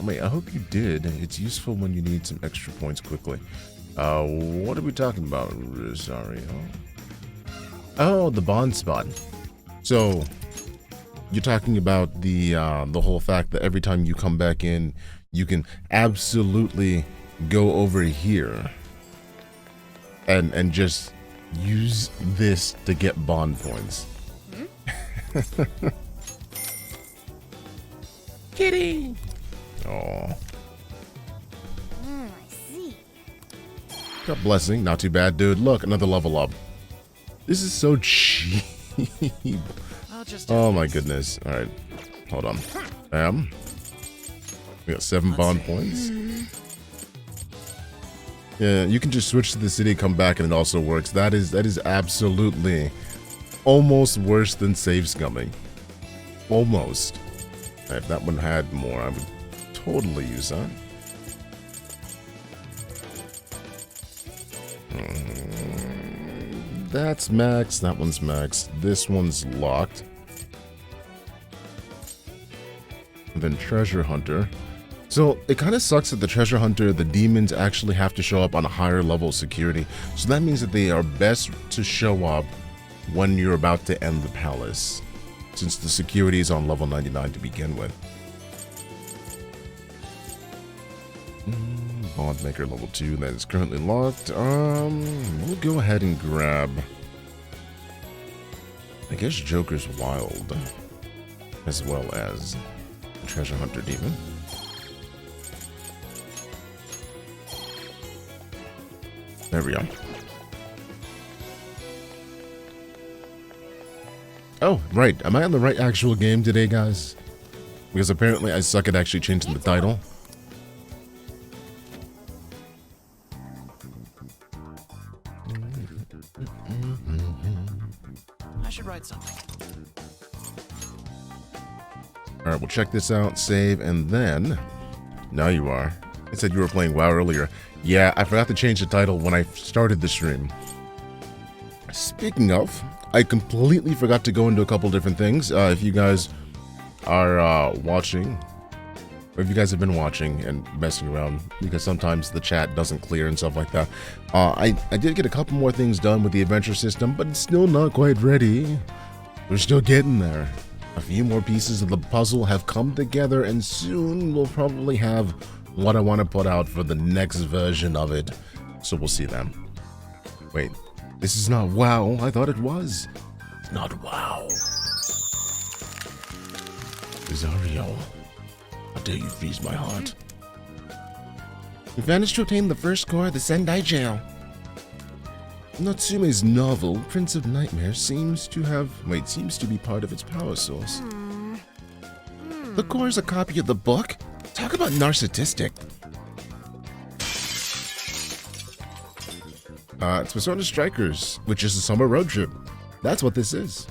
Wait, I hope you did. It's useful when you need some extra points quickly. What are we talking about, Rosario? Oh, the bond spot. So, you're talking about the whole fact that every time you come back in, you can absolutely go over here and just use this to get bond points. Kitty! Oh. I see. Got blessing, not too bad, dude. Look, another level up. This is so cheap. Oh my goodness. Alright. Hold on. Bam. We got 7 bond points. Yeah, you can just switch to the city, come back, and it also works. That is absolutely almost worse than save scumming. Almost. If that one had more, I would totally use that. That's max. That one's max. This one's locked. And then Treasure Hunter. So it kind of sucks that the Treasure Hunter, the demons actually have to show up on a higher level of security. So that means that they are best to show up when you're about to end the palace, since the security is on level 99 to begin with. Bondmaker level 2, that is currently locked. We'll go ahead and grab, I guess, Joker's Wild, as well as the Treasure Hunter Demon. There we go. Oh, right. Am I on the right actual game today, guys? Because apparently I suck at actually changing the title. I should write something. Alright, we'll check this out, save, and then... Now you are. I said you were playing WoW earlier. Yeah, I forgot to change the title when I started the stream. Speaking of, I completely forgot to go into a couple different things. If you guys are watching, or if you guys have been watching and messing around, because sometimes the chat doesn't clear and stuff like that. I did get a couple more things done with the adventure system, but it's still not quite ready. We're still getting there. A few more pieces of the puzzle have come together, and soon we'll probably have what I want to put out for the next version of it. So we'll see then. Wait, this is not WoW. I thought it was. It's not WoW. Rosario, how dare you freeze my heart? We managed to obtain the first core of the Sendai jail. Natsume's novel, Prince of Nightmares, seems to be part of its power source. The core is a copy of the book? Talk about narcissistic. It's Persona Strikers, which is a summer road trip. That's what this is.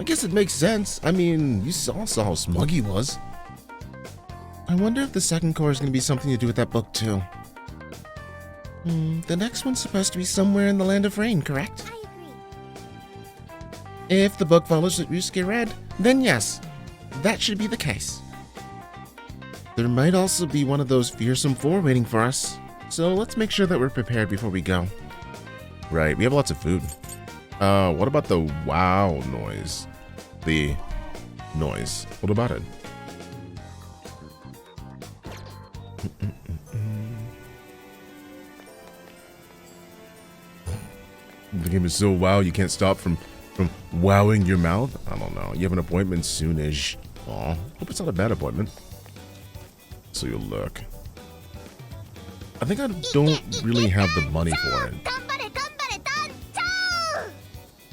I guess it makes sense. I mean, you saw how smug he was. I wonder if the second core is going to be something to do with that book, too. The next one's supposed to be somewhere in the Land of Rain, correct? I agree. If the book follows what Ryusuke read, then yes, that should be the case. There might also be one of those fearsome four waiting for us, so let's make sure that we're prepared before we go. Right, we have lots of food. What about the wow noise? The noise. What about it? The game is so wow you can't stop from wowing your mouth? I don't know. You have an appointment soonish. Aw, hope it's not a bad appointment. So you'll look. I think I don't really have the money for it.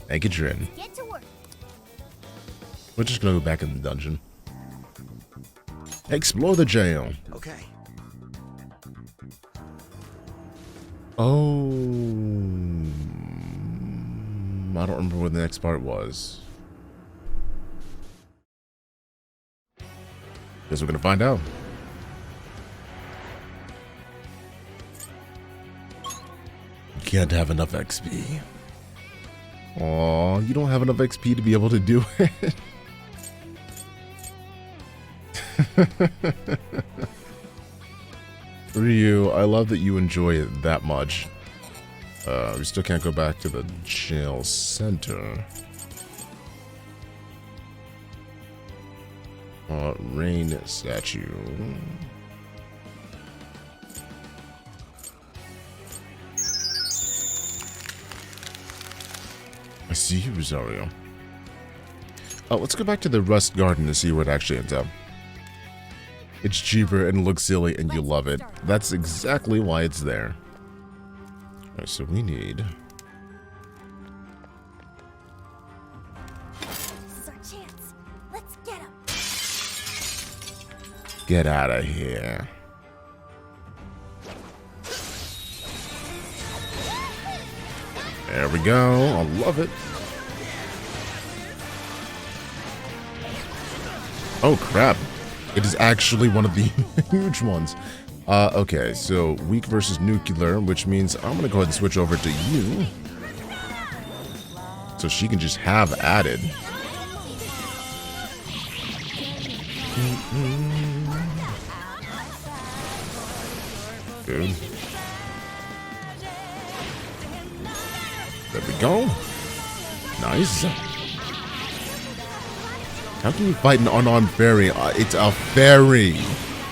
Hey, get your in. Get to work. We're just gonna go back in the dungeon. Explore the jail. Okay. Oh, I don't remember what the next part was. Guess we're gonna find out. You can't have enough XP. Aw, you don't have enough XP to be able to do it. Ryu, I love that you enjoy it that much. We still can't go back to the jail center. Rain statue. I see you, Rosario. Let's go back to the Rust Garden to see where it actually ends up. It's cheaper and looks silly and you love it. That's exactly why it's there. Alright, so we need... This is our chance. Let's get him. Get out of here. There we go. I love it. Oh, crap. It is actually one of the huge ones. Okay, so weak versus nuclear, which means I'm going to go ahead and switch over to you. So she can just have added. Good. There we go. Nice. How can you fight an unarmed fairy? It's a fairy.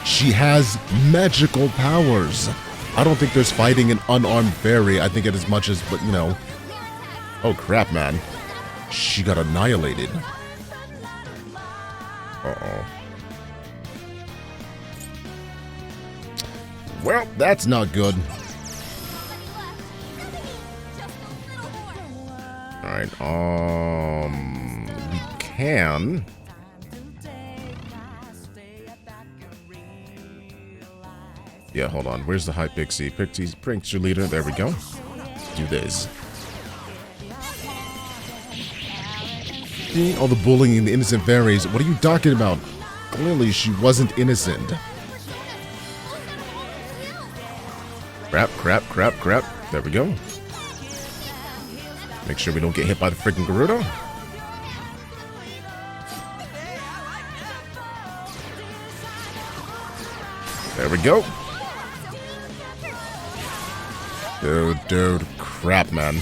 She has magical powers. I don't think there's fighting an unarmed fairy. I think it as much as, but you know. Oh crap, man. She got annihilated. Uh-oh. Well, that's not good. Alright, we can... Yeah, hold on. Where's the high pixie? Pixie leader. There we go. Let's do this. See all the bullying the innocent fairies. What are you talking about? Clearly, she wasn't innocent. Crap, crap, crap, crap. There we go. Make sure we don't get hit by the freaking Gerudo. There we go. Dude, crap, man.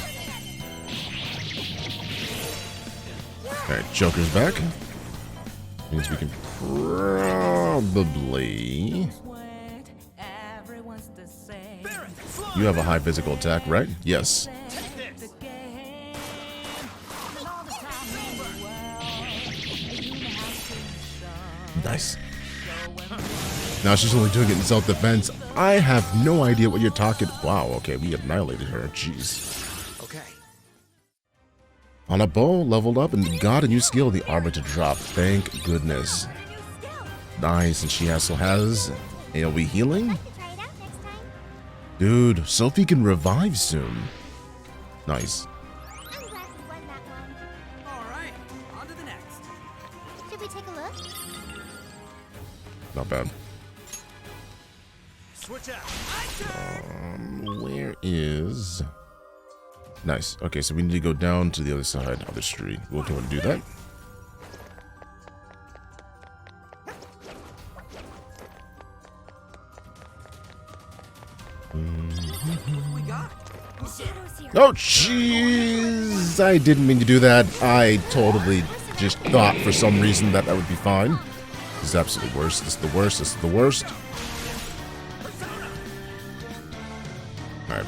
Alright, Joker's back. Means we can probably... You have a high physical attack, right? Yes. Nice. Now she's only doing it in self-defense. I have no idea what you're talking... Wow, okay, we annihilated her. Jeez. Okay. On a bow, leveled up, and got a new skill, the armor to drop. Thank goodness. Nice, and she also has AoE healing. Dude, Sophie can revive soon. Nice. I'm glad we won that one. All right. On to the next. Should we take a look? Not bad. Switch out. Where is... Nice. Okay, so we need to go down to the other side of the street. We'll go and do that. We got. Oh, jeez! I didn't mean to do that. I totally just thought for some reason that would be fine. This is absolutely worse. This is the worst. This is the worst. Alright.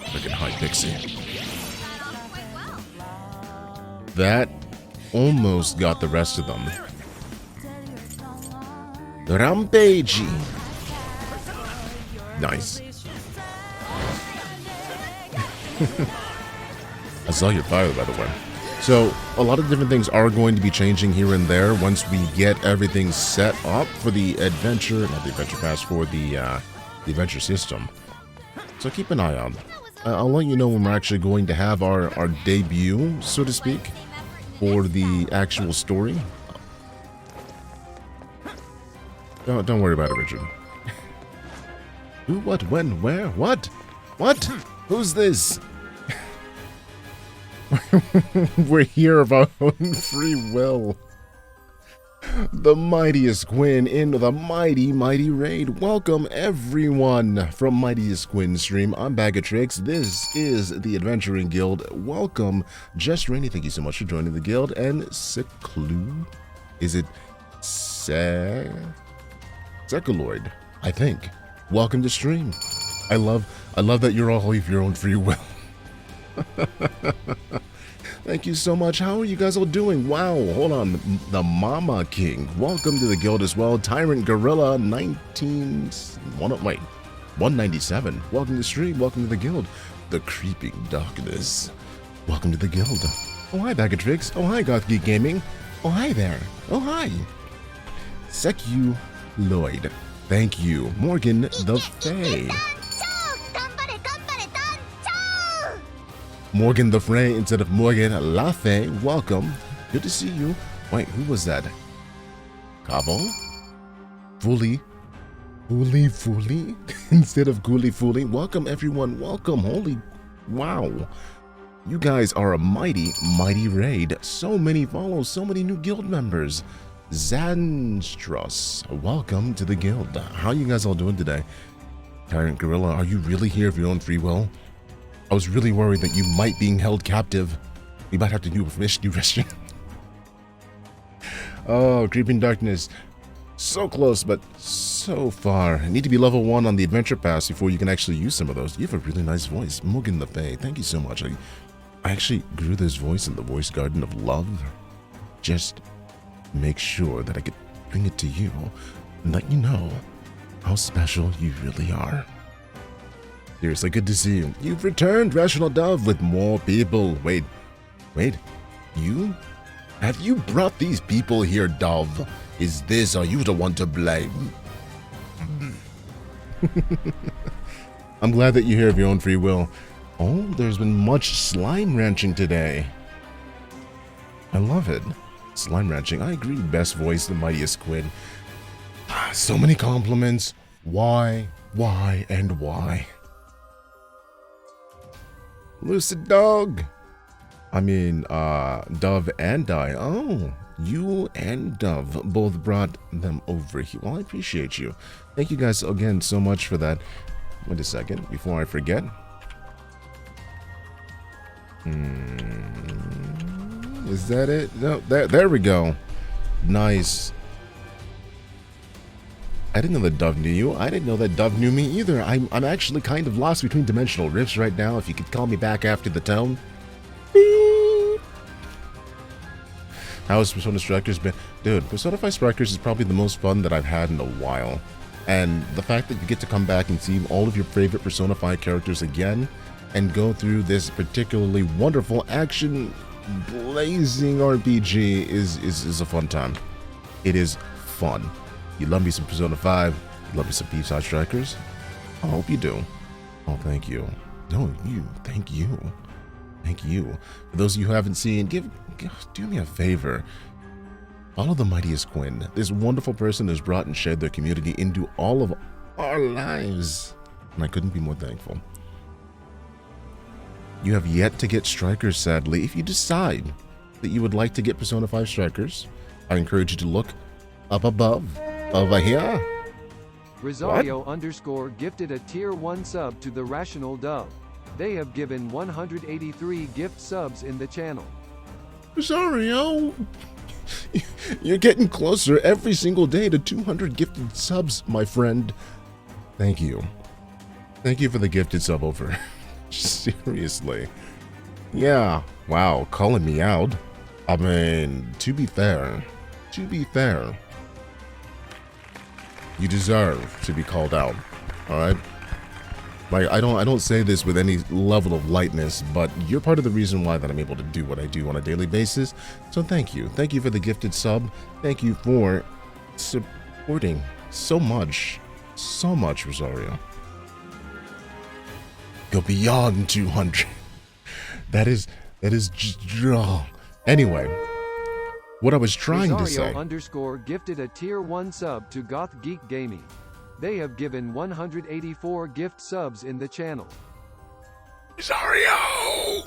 Freaking high pixie. That almost got the rest of them. Rampage. Nice. I saw your fire, by the way. So, a lot of different things are going to be changing here and there once we get everything set up for the adventure, not the adventure pass, for the adventure system. So keep an eye on. I'll let you know when we're actually going to have our debut, so to speak, for the actual story. Don't worry about it, Richard. Who, what, when, where, what? What? Who's this? We're here of our own free will. The mightiest Quinn into the mighty raid. Welcome everyone from Mightiest Quinn stream. I'm BagOTrix. This is the Adventuring Guild. Welcome, Just Rainy. Thank you so much for joining the guild. And Seclu, is it Secoloid? I think. Welcome to stream. I love that you're all of your own free will. Thank you so much. How are you guys all doing? Wow, hold on. The Mama King. Welcome to the guild as well. Tyrant Gorilla 197. Welcome to the stream. Welcome to the guild. The Creeping Darkness. Welcome to the guild. Oh, hi, BagOTrix. Oh, hi, Goth Geek Gaming. Oh, hi there. Oh, hi. Secu Lloyd. Thank you. Morgan the Fae. Morgan the Frey instead of Morgan La Fae. Welcome. Good to see you. Wait, who was that? Cabo? Fully instead of Fully. Welcome everyone. Welcome. Holy wow. You guys are a mighty raid. So many follows, so many new guild members. Zanstros, welcome to the guild. How you guys all doing today? Tyrant Gorilla, are you really here of your own free will? I was really worried that you might being held captive. We might have to do a rescue. Oh, Creeping Darkness. So close, but so far. I need to be level 1 on the Adventure Pass before you can actually use some of those. You have a really nice voice. Morgan the Fae, thank you so much. I actually grew this voice in the voice garden of love. Just make sure that I could bring it to you and let you know how special you really are. Seriously, good to see you. You've returned, Rational Dove, with more people. Wait. You? Have you brought these people here, Dove? Are you the one to blame? I'm glad that you're here of your own free will. Oh, there's been much slime ranching today. I love it. Slime ranching. I agree. Best voice, the mightiest Quinn. So many compliments. Why, and why? Lucid Dog. I mean, Dove and I. Oh, you and Dove both brought them over here. Well, I appreciate you. Thank you guys again so much for that. Wait a second, before I forget. Is that it? No, there we go. Nice. I didn't know that Dove knew you. I didn't know that Dove knew me either. I'm actually kind of lost between dimensional rifts right now. If you could call me back after the tone. Beep. How has Persona Strikers been? Dude, Persona 5 Strikers is probably the most fun that I've had in a while. And the fact that you get to come back and see all of your favorite Persona 5 characters again and go through this particularly wonderful action blazing RPG is a fun time. It is fun. You love me some Persona 5. You love me some P-Side Strikers. I hope you do. Oh, thank you. No, you. Thank you. Thank you. For those of you who haven't seen, do me a favor. Follow the mightiest Quinn. This wonderful person has brought and shared their community into all of our lives. And I couldn't be more thankful. You have yet to get Strikers, sadly. If you decide that you would like to get Persona 5 Strikers, I encourage you to look up above. Over here. Rosario _ gifted a tier 1 sub to the Rational Dove. They have given 183 gift subs in the channel. Rosario, you're getting closer every single day to 200 gifted subs, my friend. Thank you. Thank you for the gifted sub over. Seriously. Yeah. Wow. Calling me out. I mean, to be fair. You deserve to be called out, all right? Like, I don't say this with any level of lightness, but you're part of the reason why that I'm able to do what I do on a daily basis. So thank you. Thank you for the gifted sub. Thank you for supporting so much, Rosario. Go beyond 200. That is just, oh. Anyway. What I was trying to say. Rosario _ gifted a tier 1 sub to Goth Geek Gaming. They have given 184 gift subs in the channel. Rosario!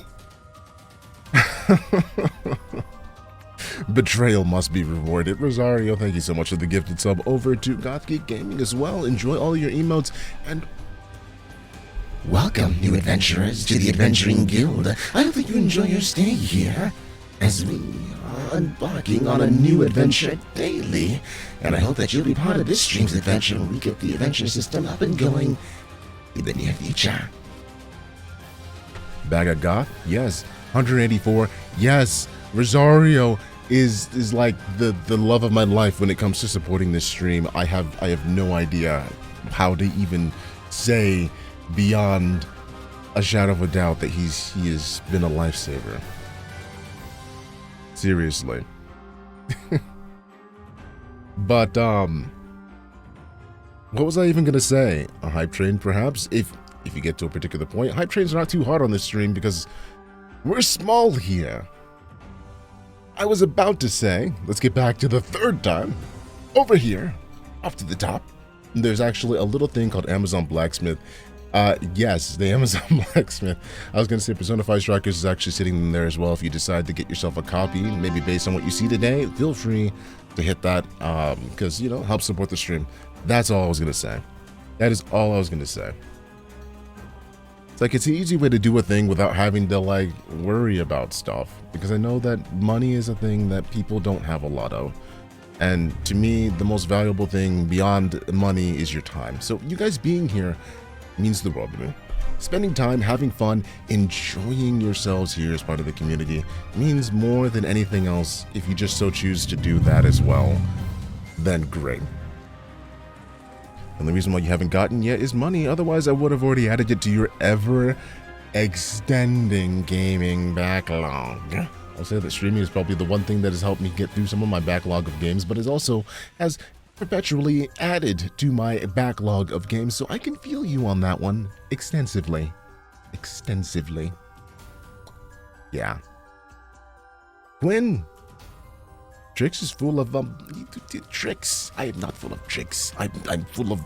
Betrayal must be rewarded. Rosario, thank you so much for the gifted sub over to Gothgeek Gaming as well. Enjoy all your emotes and welcome, new adventurers, to the Adventuring Guild. I hope that you enjoy your stay here as we are embarking on a new adventure daily. And I hope that you'll be part of this stream's adventure when we get the adventure system up and going in the near future. BagOTrix, yes. 184, yes. Rosario is like the love of my life when it comes to supporting this stream. I have no idea how to even say beyond a shadow of a doubt that he has been a lifesaver. Seriously. But what was I even gonna say? A hype train, perhaps? If you get to a particular point, hype trains are not too hard on this stream because we're small here. I was about to say, let's get back to the third time. Over here, up to the top, there's actually a little thing called Amazon Blacksmith. Yes, the Amazon Blacksmith. I was going to say Persona 5 Strikers is actually sitting in there as well. If you decide to get yourself a copy, maybe based on what you see today, feel free to hit that because, you know, help support the stream. That's all I was going to say. That is all I was going to say. It's like it's an easy way to do a thing without having to like worry about stuff, because I know that money is a thing that people don't have a lot of. And to me, the most valuable thing beyond money is your time. So you guys being here means the world to me. Spending time, having fun, enjoying yourselves here as part of the community means more than anything else. If you just so choose to do that as well, then great. And the reason why you haven't gotten yet is money. Otherwise, I would have already added it to your ever-extending gaming backlog. I'll say that streaming is probably the one thing that has helped me get through some of my backlog of games, but it also has perpetually added to my backlog of games, so I can feel you on that one extensively. Extensively. Yeah. Gwen! Trix is full of, tricks. I am not full of tricks. I'm full of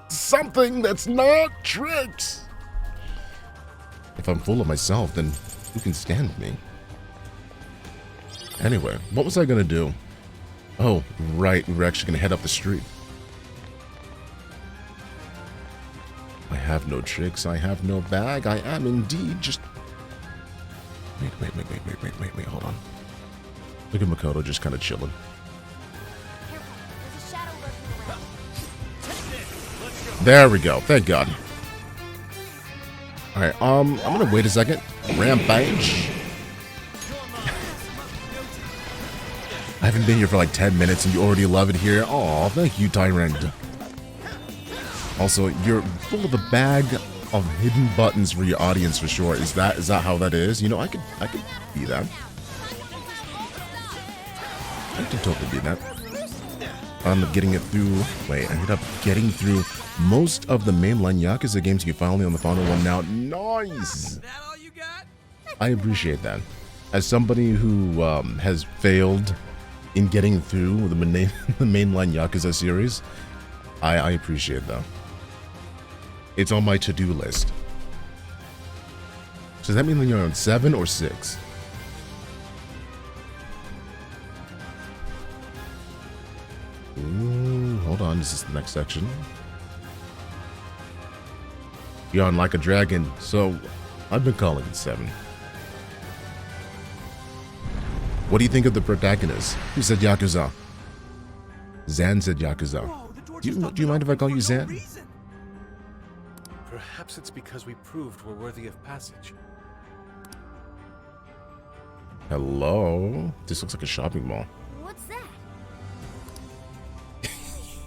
something that's not tricks. If I'm full of myself, then who can stand me? Anyway, what was I gonna do? Oh, right, we were actually gonna head up the street. I have no tricks, I have no bag, I am indeed just... Wait, hold on. Look at Makoto just kind of chilling. There's a shadow lurking around. There we go, thank God. Alright, I'm gonna wait a second. Rampage. I haven't been here for like 10 minutes and you already love it here. Aw, thank you, Tyrant. Also, you're full of a bag of hidden buttons for your audience for sure. Is that how that is? You know, I could be that. I could totally be that. I ended up getting it through. Wait, I ended up getting through most of the mainline Yakuza games you finally on the final one now. Nice! That all you got? I appreciate that. As somebody who has failed in getting through the mainline Yakuza series, I appreciate that. It's on my to-do list. So does that mean that you're on 7 or 6? Ooh, hold on, this is the next section. You're on Like a Dragon, so I've been calling it 7. What do you think of the protagonist? Who said Yakuza? Zan said Yakuza. Whoa, Do you mind if I call you Zan? Perhaps it's because we proved we're worthy of passage. Hello? This looks like a shopping mall. What's that?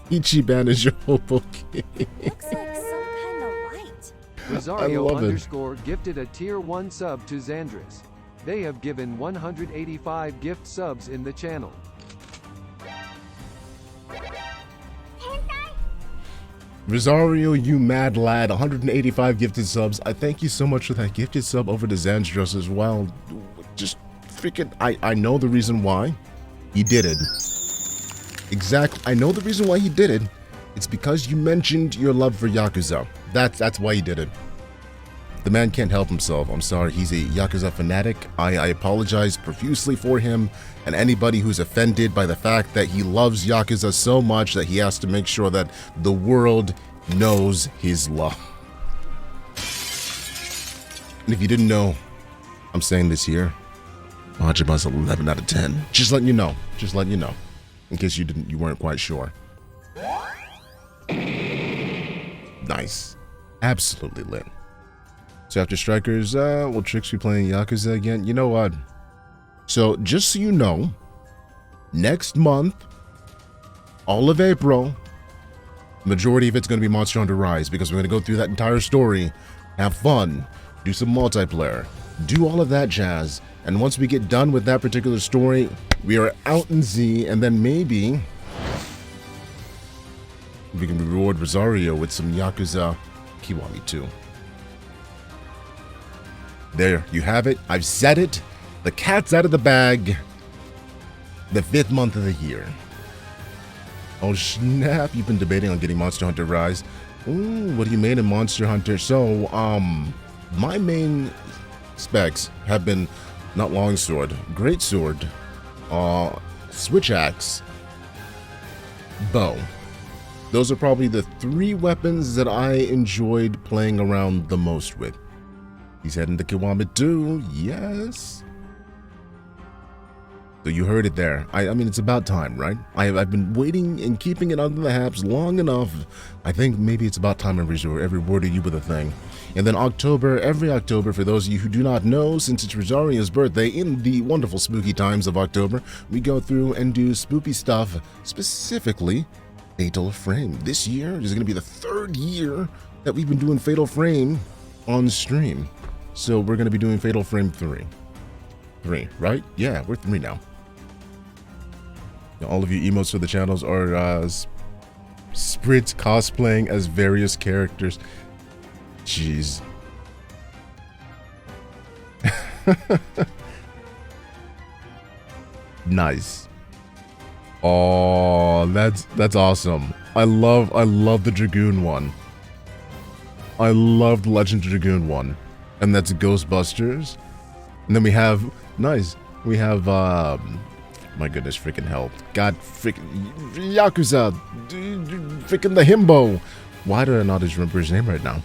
Ichiban is your hobo king. Looks like some kind of light. Rosario love it. underscore gifted a tier 1 sub to Xandris. They have given 185 gift subs in the channel. Rosario, you mad lad, 185 gifted subs. I thank you so much for that gifted sub over to Xandros as well. Just freaking, I know the reason why he did it. Exactly, I know the reason why he did it. It's because you mentioned your love for Yakuza. That's why he did it. The man can't help himself. I'm sorry, he's a Yakuza fanatic. I apologize profusely for him and anybody who's offended by the fact that he loves Yakuza so much that he has to make sure that the world knows his love. And if you didn't know, I'm saying this here. Majima's 11 out of 10. Just letting you know. Just letting you know. In case you weren't quite sure. Nice. Absolutely lit. So after Strikers, will Trix be playing Yakuza again? You know what? So just so you know, next month, all of April, majority of it's going to be Monster Hunter Rise, because we're going to go through that entire story, have fun, do some multiplayer, do all of that jazz. And once we get done with that particular story, we are out in Z, and then maybe we can reward Rosario with some Yakuza Kiwami 2. There, you have it. I've said it. The cat's out of the bag. The 5th month of the year. Oh snap, you've been debating on getting Monster Hunter Rise. Ooh, what do you mean in Monster Hunter? So, my main specs have been not longsword, greatsword, switch axe, bow. Those are probably the 3 weapons that I enjoyed playing around the most with. He's heading to Kiwami 2, yes. So you heard it there. I mean, it's about time, right? I've been waiting and keeping it under the haps long enough. I think maybe it's about time I rewarded you with a thing. And then October, every October, for those of you who do not know, since it's Rosario's birthday, in the wonderful spooky times of October, we go through and do spooky stuff, specifically Fatal Frame. This year is going to be the 3rd year that we've been doing Fatal Frame on stream. So we're going to be doing Fatal Frame 3. 3, right? Yeah, we're 3 now. All of you emotes for the channels are Spritz cosplaying as various characters. Jeez. Nice. Oh, that's awesome. I love the Dragoon one. I love the Legend of Dragoon one. And that's Ghostbusters. And then we have we have my goodness, freaking hell. God freaking Yakuza, freaking the himbo. Why do I not just remember his name right now?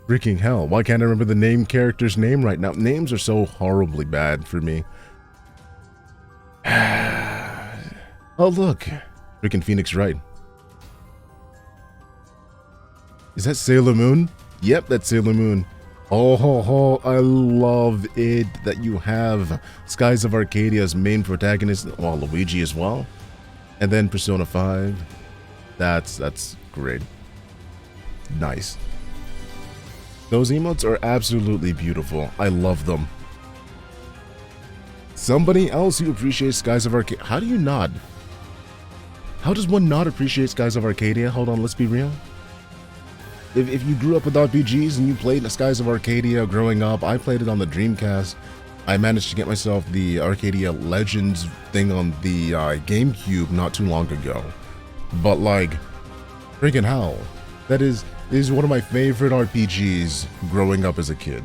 Freaking hell. Why can't I remember the name character's name right now? Names are so horribly bad for me. Oh, look. Freaking Phoenix Wright. Is that Sailor Moon? Yep, that's Sailor Moon. Oh, I love it that you have Skies of Arcadia as main protagonist, well, Luigi as well. And then Persona 5. That's great. Nice. Those emotes are absolutely beautiful. I love them. Somebody else who appreciates Skies of Arcadia. How do you not? How does one not appreciate Skies of Arcadia? Hold on, let's be real. If you grew up with RPGs and you played Skies of Arcadia growing up, I played it on the Dreamcast. I managed to get myself the Arcadia Legends thing on the GameCube not too long ago. But like, freaking hell, that is one of my favorite RPGs growing up as a kid.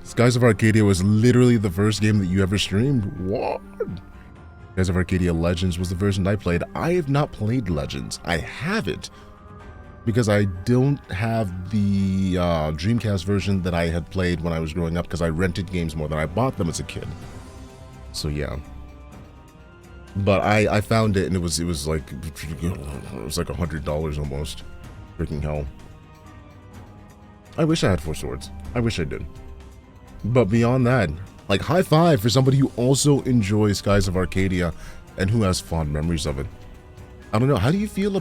Skies of Arcadia was literally the first game that you ever streamed. What? Skies of Arcadia Legends was the version I played. I have not played Legends. I have it, because I don't have the Dreamcast version that I had played when I was growing up, because I rented games more than I bought them as a kid. So yeah. But I found it, and it was like $100 almost. Freaking hell. I wish I had 4 swords. I wish I did. But beyond that, like, high five for somebody who also enjoys Skies of Arcadia and who has fond memories of it. I don't know. How do you feel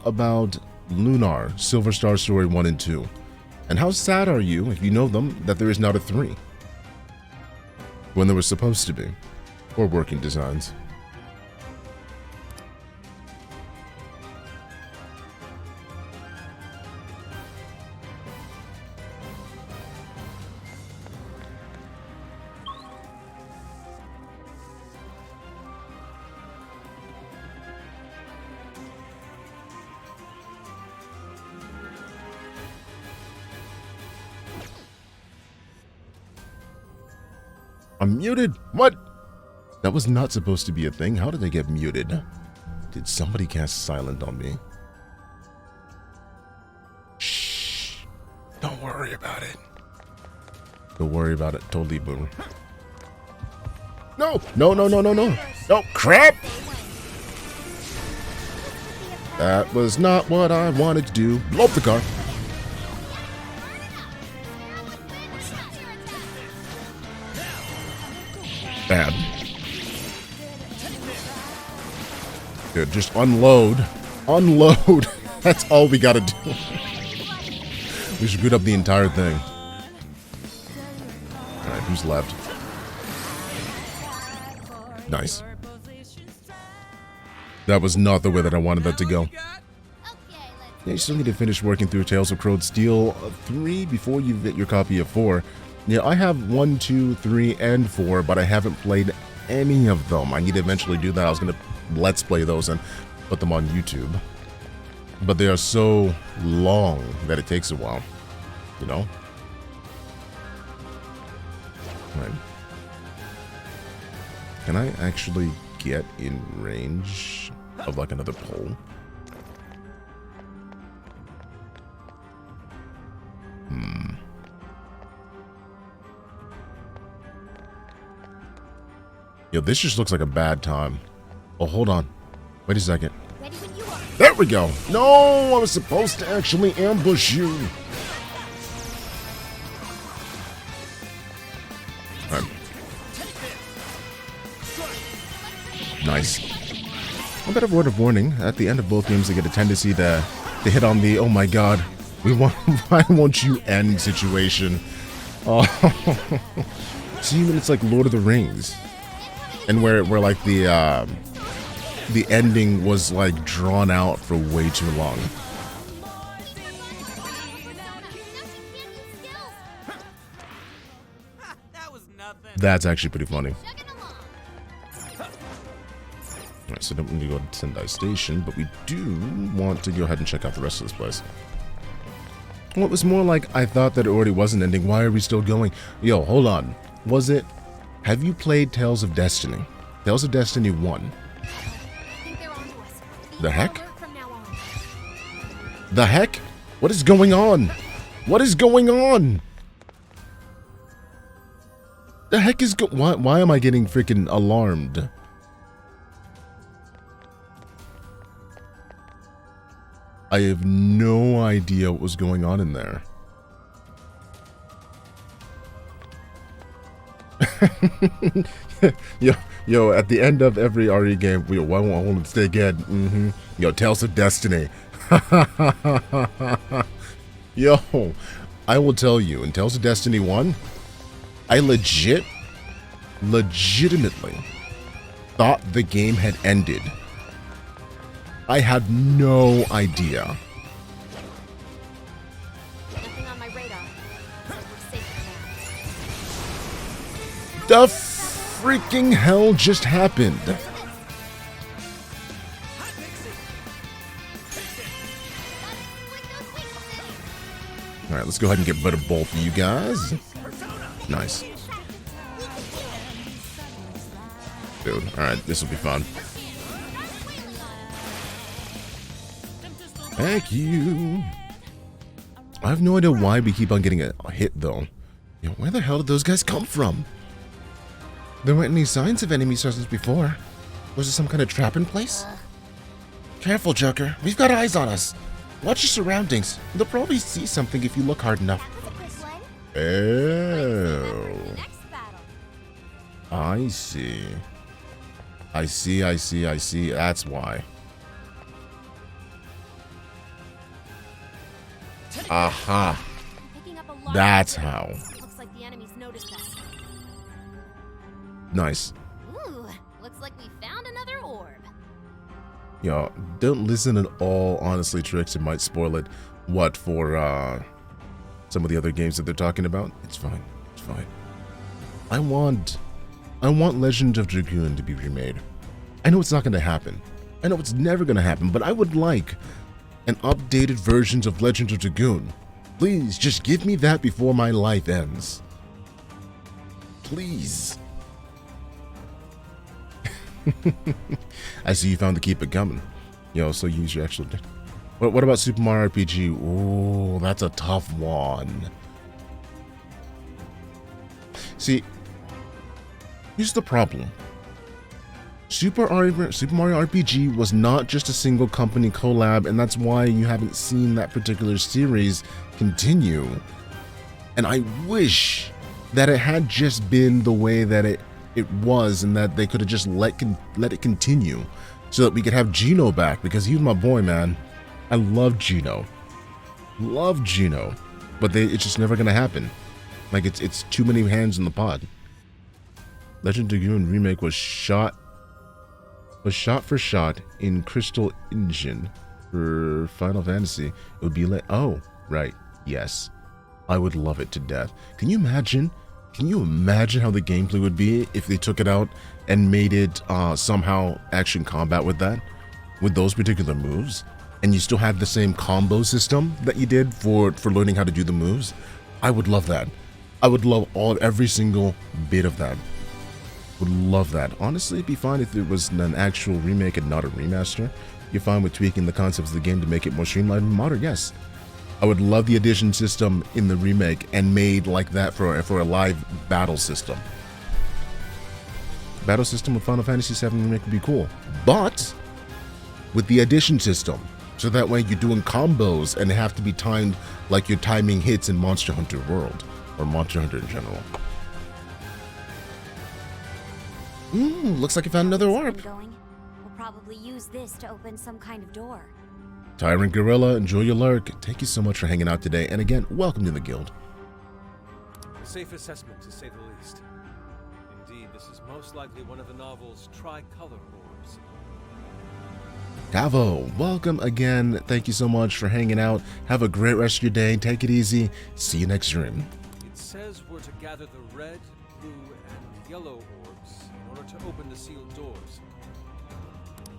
about Lunar, Silver Star Story 1 and 2? And how sad are you, if you know them, that there is not a 3? When there was supposed to be. Or working designs. I'm muted. What? That was not supposed to be a thing. How did I get muted? Did somebody cast silent on me? Shh. Don't worry about it. Don't worry about it. Totally boomer. No! No, no, no, no, no. No, crap! That was not what I wanted to do. Blow up the car. Bad. Dude, just unload. Unload. That's all we gotta do. We should boot up the entire thing. Alright, who's left? Nice. That was not the way that I wanted that to go. Yeah, you still need to finish working through Tales of Crowed Steel 3 before you get your copy of 4. Yeah, I have 1, 2, 3, and 4, but I haven't played any of them. I need to eventually do that. I was going to Let's Play those and put them on YouTube. But they are so long that it takes a while. You know? Right. Can I actually get in range of like another pole? Yo, this just looks like a bad time. Oh, hold on. Wait a second. There we go. No, I was supposed to actually ambush you. All right. Nice. A bit of word of warning. At the end of both games, they get a tendency to hit on the, oh my god, why won't you end situation. Oh. See, it's like Lord of the Rings. And where like the ending was like drawn out for way too long. That's actually pretty funny. Alright, so don't need to go to Sendai Station, but we do want to go ahead and check out the rest of this place. Well, it was more like I thought that it already was an ending. Why are we still going? Yo, hold on. Was it? Have you played Tales of Destiny? Tales of Destiny 1. The heck? The heck? What is going on? What is going on? The heck is why am I getting freaking alarmed? I have no idea what was going on in there. yo, at the end of every RE game, why won't I want to stay again? Yo, Tales of Destiny. Yo, I will tell you, in Tales of Destiny 1, I legitimately thought the game had ended. I had no idea. Nothing on my radar. We're safe for The freaking hell just happened? Alright, let's go ahead and get rid of both of you guys. Nice. Dude, alright, this will be fun. Thank you. I have no idea why we keep on getting a hit, though. You know, where the hell did those guys come from? There weren't any signs of enemy presence before. Was there some kind of trap in place? Careful, Joker. We've got eyes on us. Watch your surroundings. They'll probably see something if you look hard enough. Oh. I see. I see. That's why. Aha. That's how. Looks like the enemies noticed us. Nice. Ooh, looks like we found another orb. Yo, don't listen at all, honestly, Trix. It might spoil it. What, for, some of the other games that they're talking about? It's fine. It's fine. I want Legend of Dragoon to be remade. I know it's not going to happen. I know it's never going to happen, but I would like an updated version of Legend of Dragoon. Please, just give me that before my life ends. Please. I see you found to keep it coming. Yo, so use your actual... What about Super Mario RPG? Ooh, that's a tough one. See, here's the problem. Super Mario RPG was not just a single company collab, and that's why you haven't seen that particular series continue. And I wish that it had just been the way that it was, and that they could have just let it continue, so that we could have Gino back, because he was my boy, man. I love Gino. Love Gino. But it's just never gonna happen. Like, it's too many hands in the pot. Legend of Gune remake was shot for shot in Crystal Engine for Final Fantasy. It would be like, oh, right, yes. I would love it to death. Can you imagine? Can you imagine how the gameplay would be if they took it out and made it somehow action combat with that? With those particular moves? And you still have the same combo system that you did for learning how to do the moves? I would love that. I would love every single bit of that. Would love that. Honestly, it'd be fine if it was an actual remake and not a remaster. You're fine with tweaking the concepts of the game to make it more streamlined and modern, yes. I would love the addition system in the remake and made like that for a live battle system. Battle system with Final Fantasy VII remake would be cool. But with the addition system, so that way you're doing combos and they have to be timed like you're timing hits in Monster Hunter World, or Monster Hunter in general. Looks like you found another warp. We'll probably use this to open some kind of door. Tyrant Gorilla, enjoy your lurk. Thank you so much for hanging out today, and again, welcome to the guild. A safe assessment, to say the least. Indeed, this is most likely one of the novel's tricolor orbs. Gavo, welcome again. Thank you so much for hanging out. Have a great rest of your day. Take it easy. See you next stream. It says we're to gather the red, blue, and yellow orbs in order to open the sealed doors.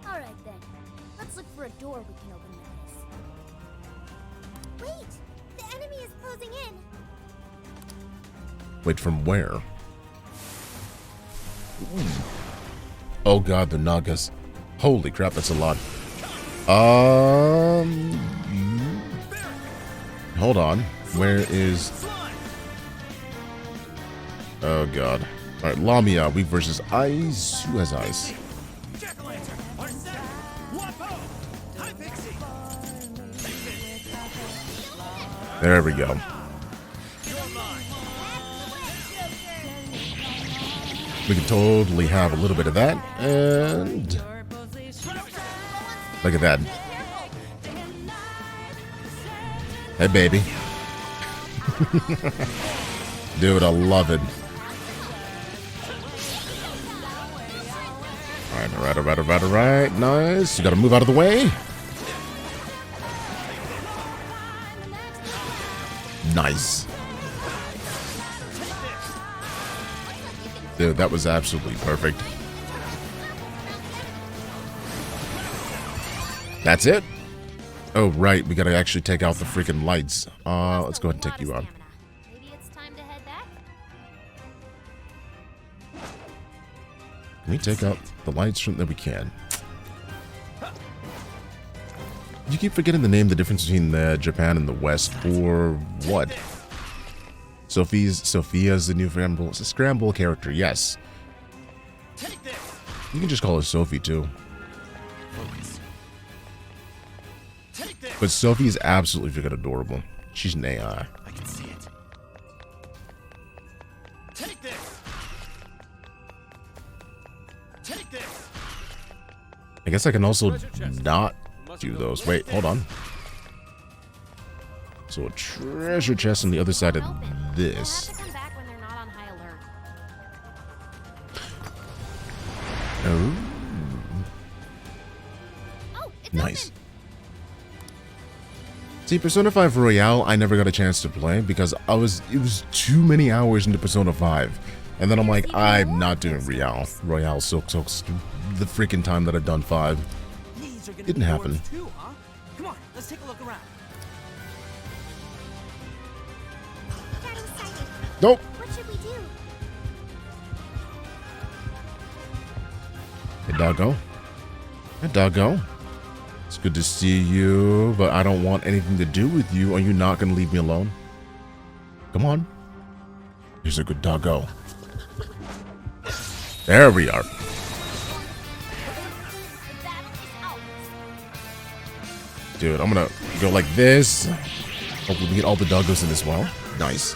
Alright then. Let's look for a door we can open with this. Wait! The enemy is closing in! Wait, from where? Oh god, the Nagas. Holy crap, that's a lot. Hold on. Where is... Oh god. Alright, Lamia, we versus Ice. Who has Ice? There we go. We can totally have a little bit of that, and look at that. Hey, baby. Dude, I love it. All right. Nice. You gotta move out of the way. Nice. Dude, that was absolutely perfect. That's it? Oh, right. We gotta actually take out the freaking lights. Let's go ahead and take you out. Maybe it's time to head back? Can we take out the lights from there? We can. You keep forgetting the name, the difference between the Japan and the West for what? Sophia's the new scramble. It's a scramble character, yes. You can just call her Sophie too. But Sophie is absolutely freaking adorable. She's an AI. I can see it. Take this. Take this. I guess I can also not do those. Wait, hold on. So a treasure chest on the other side of this. We'll have to come back when they're not on high alert. Oh, Oh, it's nice. open. See, Persona 5 Royale, I never got a chance to play because it was too many hours into Persona 5. And then I'm like, I'm not doing Royale so the freaking time that I've done 5. These are gonna Didn't be happen. orbs too, huh? Come on, let's take a look around. Got excited. Nope. What should we do? doggo. Hey, doggo. It's good to see you, but I don't want anything to do with you. Are you not going to leave me alone? Come on. Here's a good doggo. There we are. Dude, I'm gonna go like this. Hopefully we get all the doggos in as well. Nice.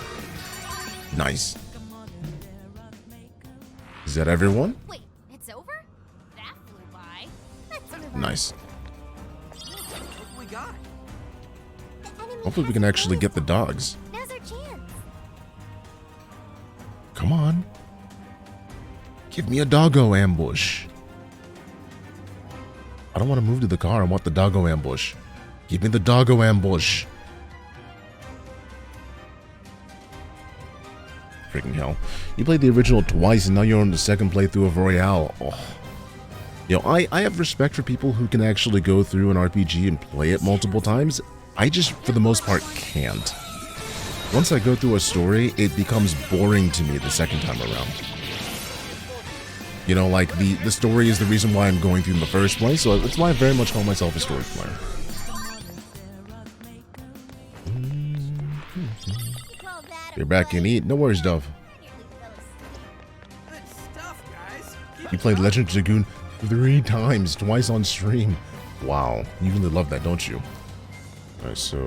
Nice. Is that everyone? Wait, it's over? That flew by. Let's move on. Nice. What we got? The enemy Hopefully we has can actually moved. get the dogs. Now's our chance. Come on. Give me a doggo ambush. I don't want to move to the car. I want the doggo ambush. Give me the doggo ambush. Freaking hell. You played the original twice and now you're on the second playthrough of Royale. Oh. You know, I have respect for people who can actually go through an RPG and play it multiple times. I just, for the most part, can't. Once I go through a story, it becomes boring to me the second time around. You know, like, the story is the reason why I'm going through in the first place, so that's why I very much call myself a story player. Well, that You're back and eat. No worries, Dove. Good stuff, guys. You played Legend of Dragoon 3 times, twice on stream. Wow, you really love that, don't you? Alright, so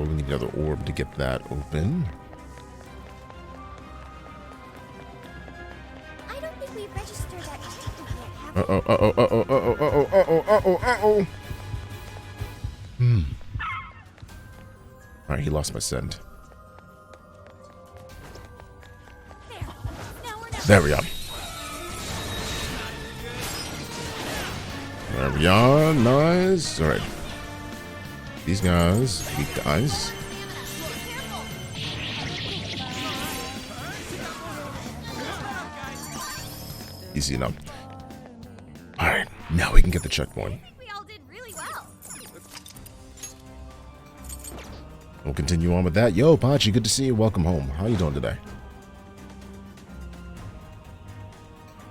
we need another orb to get that open. I don't think we registered that ticket yet, have we? Uh-oh, uh-oh, uh-oh, uh-oh, uh-oh, uh-oh, uh-oh, uh-oh. Alright, he lost my scent. Now we're not. There we are. There we are. Nice. Alright. These guys, weak guys. Easy enough. Alright, now we can get the checkpoint. We all did really well. We'll continue on with that. Yo, Pachi, good to see you. Welcome home. How you doing today?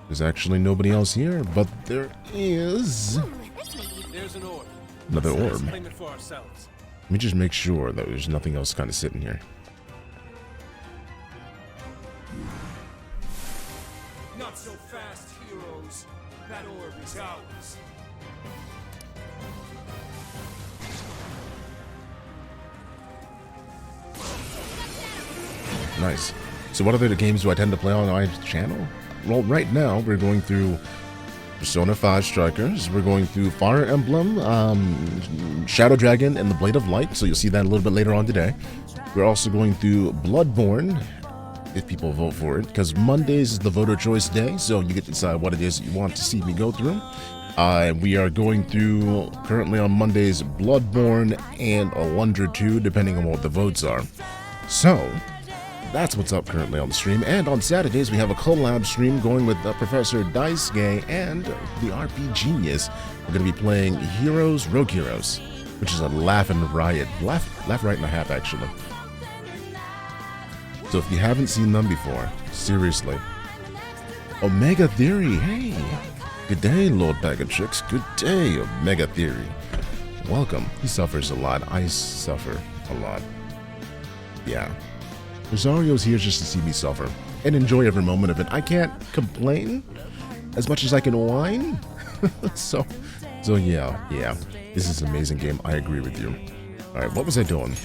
There's actually nobody else here, but there is There's an orb. another Let's orb. claim it for ourselves. Let me just make sure that there's nothing else kind of sitting here. Not so fast, heroes. That orb is ours. Nice. So what other games do I tend to play on my channel? Well, right now we're going through Persona 5 Strikers. We're going through Fire Emblem, Shadow Dragon, and the Blade of Light. So you'll see that a little bit later on today. We're also going through Bloodborne, if people vote for it, because Mondays is the voter choice day, so you get to decide what it is you want to see me go through. We are going through, currently on Mondays, Bloodborne and Alundra 2, depending on what the votes are. So, that's what's up currently on the stream. And on Saturdays, we have a collab stream going with Professor Daisuke and the RP Genius. We're going to be playing Heroes, Rogue Heroes, which is a laugh and riot. Laugh right and a half, actually. So if you haven't seen them before, seriously. Omega Theory, hey. Good day, Lord BagOTrix. Good day, Omega Theory. Welcome. He suffers a lot. I suffer a lot. Yeah. Rosario's here just to see me suffer and enjoy every moment of it. I can't complain as much as I can whine. so yeah. This is an amazing game. I agree with you. All right, what was I doing?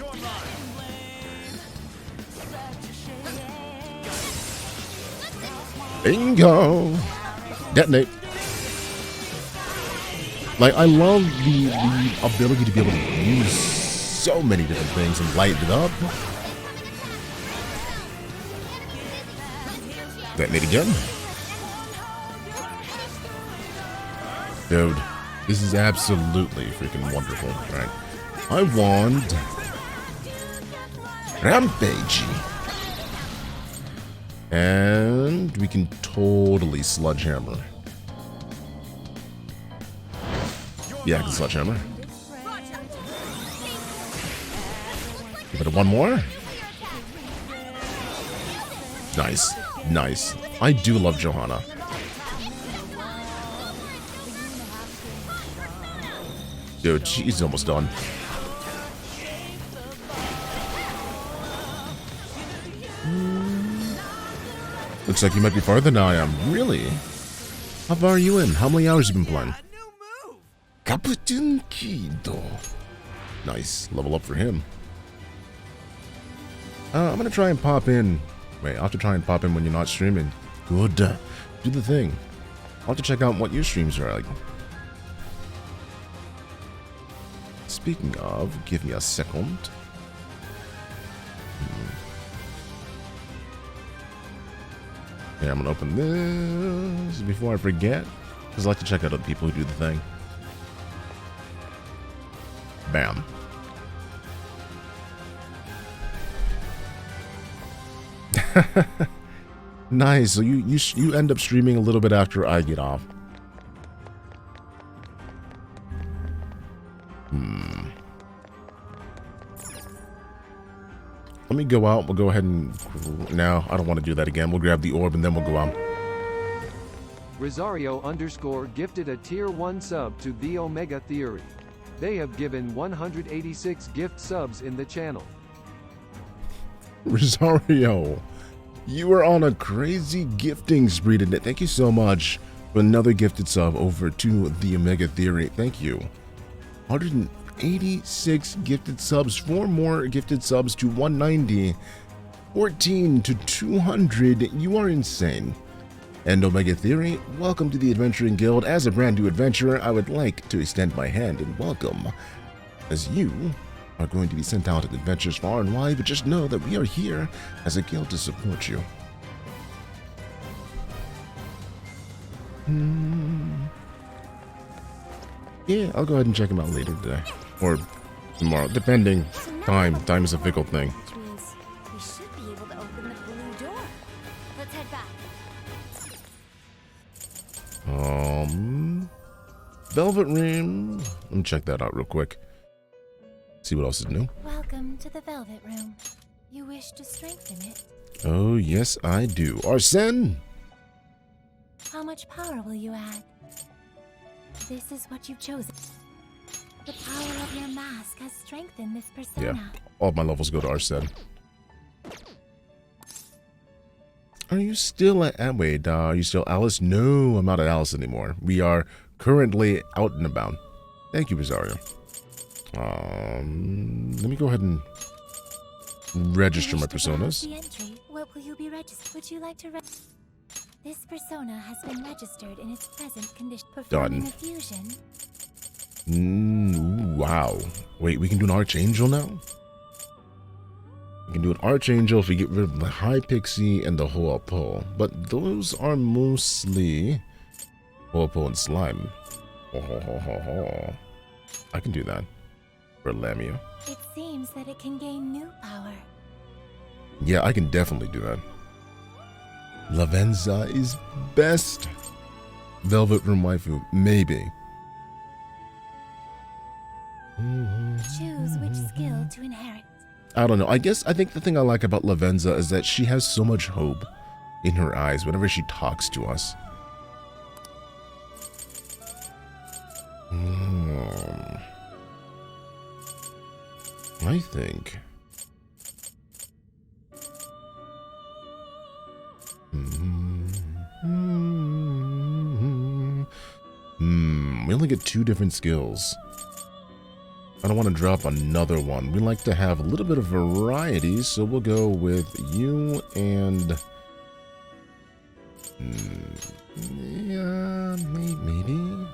Bingo! Detonate. Like, I love the ability to be able to use so many different things and light it up. Detonate again. Dude, this is absolutely freaking wonderful. Alright. I want Rampage. And we can totally sledgehammer. Yeah, I can sledgehammer. Give it one more. Nice. Nice. I do love Johanna. Dude, she's almost done. Looks like you might be farther than I am. Really? How far are you in? How many hours have you been playing? A new move. Captain Kido. Nice. Level up for him. I'm gonna try and pop in. Wait, I'll have to try and pop in when you're not streaming. Good. Do the thing. I'll have to check out what your streams are like. Speaking of, give me a second. Yeah, I'm gonna open this before I forget, because I like to check out other people who do the thing. Bam. Nice. So you end up streaming a little bit after I get off. Let me go out. We'll go ahead and... No, I don't want to do that again. We'll grab the orb and then we'll go out. Rosario _ gifted a tier 1 sub to the Omega Theory. They have given 186 gift subs in the channel. Rosario, you are on a crazy gifting spree today. Thank you so much for another gifted sub over to the Omega Theory. Thank you. 186 gifted subs, 4 more gifted subs to 190, 14 to 200. You are insane. And Omega Theory, welcome to the Adventuring Guild. As a brand new adventurer, I would like to extend my hand and welcome, as you are going to be sent out on adventures far and wide, but just know that we are here as a guild to support you. Yeah, I'll go ahead and check him out later today. Or tomorrow, depending. Time is a fickle thing. Which means we should be able to open the blue door. Let's head back. Velvet Room. Let me check that out real quick. See what else is new. Welcome to the Velvet Room. You wish to strengthen it? Oh, yes, I do. Arsene! How much power will you add? This is what you've chosen. The power of your mask has strengthened this persona. Yeah, all my levels go to Arsene. Are you still at... Wait, are you still Alice? No, I'm not at Alice anymore. We are currently out and about. Thank you, Rosario. Let me go ahead and register my personas. The entry. What will you be registered? Would you like to This persona has been registered in its present condition. Performing a fusion. Wow. Wait, we can do an Archangel now? We can do an Archangel if we get rid of the High Pixie and the Hoapo. But those are mostly Hoapo and Slime. I can do that. For Lamia. It seems that it can gain new power. Yeah, I can definitely do that. Lavenza is best. Velvet Room waifu, maybe. Choose which skill to inherit. I don't know. I think the thing I like about Lavenza is that she has so much hope in her eyes whenever she talks to us. I think. We only get 2 different skills. I don't want to drop another one. We like to have a little bit of variety, so we'll go with you and... yeah, maybe.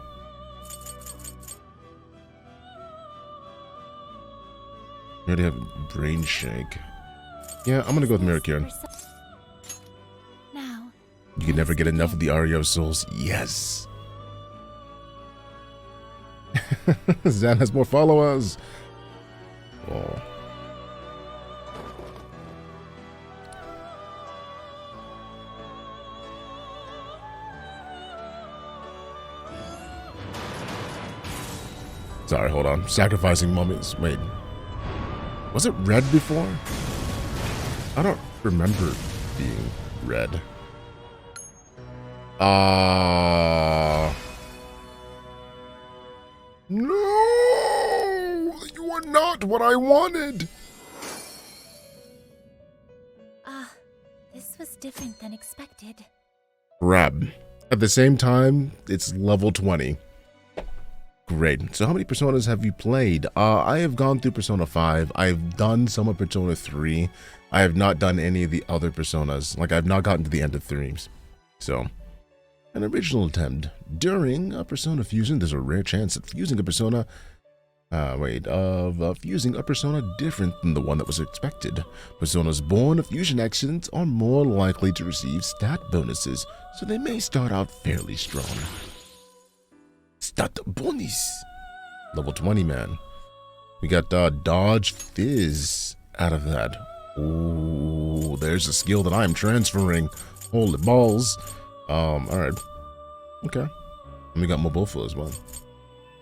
We already have Brain Shake. Yeah, I'm gonna go with Mirakiran. Now, You can never get enough of the Ario Souls. Yes! Zan has more followers! Oh. Sorry, hold on. Sacrificing mummies. Wait. Was it red before? I don't remember being red. No! were not what I wanted. This was different than expected. Grab. At the same time, it's level 20. Great. So how many Personas have you played? I have gone through Persona 5. I've done some of Persona 3. I have not done any of the other Personas. Like, I've not gotten to the end of 3. So, an original attempt. During a Persona fusion, there's a rare chance that fusing a Persona... fusing a Persona different than the one that was expected. Personas born of fusion accidents are more likely to receive stat bonuses, so they may start out fairly strong. Stat bonus! Level 20, man. We got Dodge Fizz out of that. Ooh, there's a skill that I'm transferring. Holy balls. Alright. Okay. And we got Mobofa as well.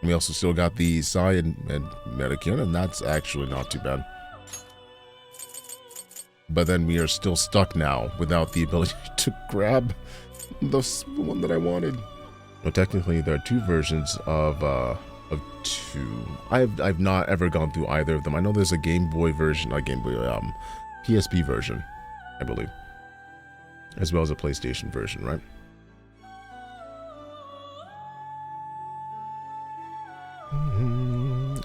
We also still got the Sai and Metakin, and that's actually not too bad. But then we are still stuck now without the ability to grab the one that I wanted. Well, technically, there are two versions of 2. I've not ever gone through either of them. I know there's a Game Boy version, PSP version, I believe, as well as a PlayStation version, right?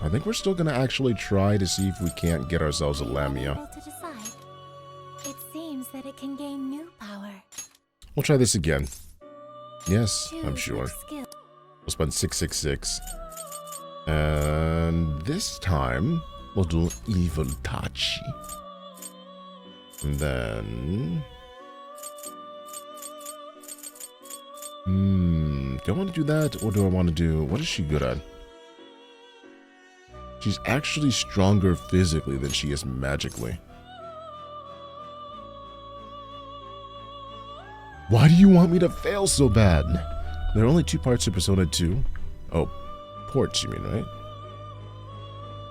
I think we're still gonna actually try to see if we can't get ourselves a Lamia. It seems that it can gain new power. We'll try this again. Yes, Choose I'm sure. which skill. We'll spend 666. And this time, we'll do Evil Tachi. And then... do I want to do that, or do I want to do... What is she good at? She's actually stronger physically than she is magically. Why do you want me to fail so bad? There are only 2 parts to Persona 2. Oh, ports you mean, right?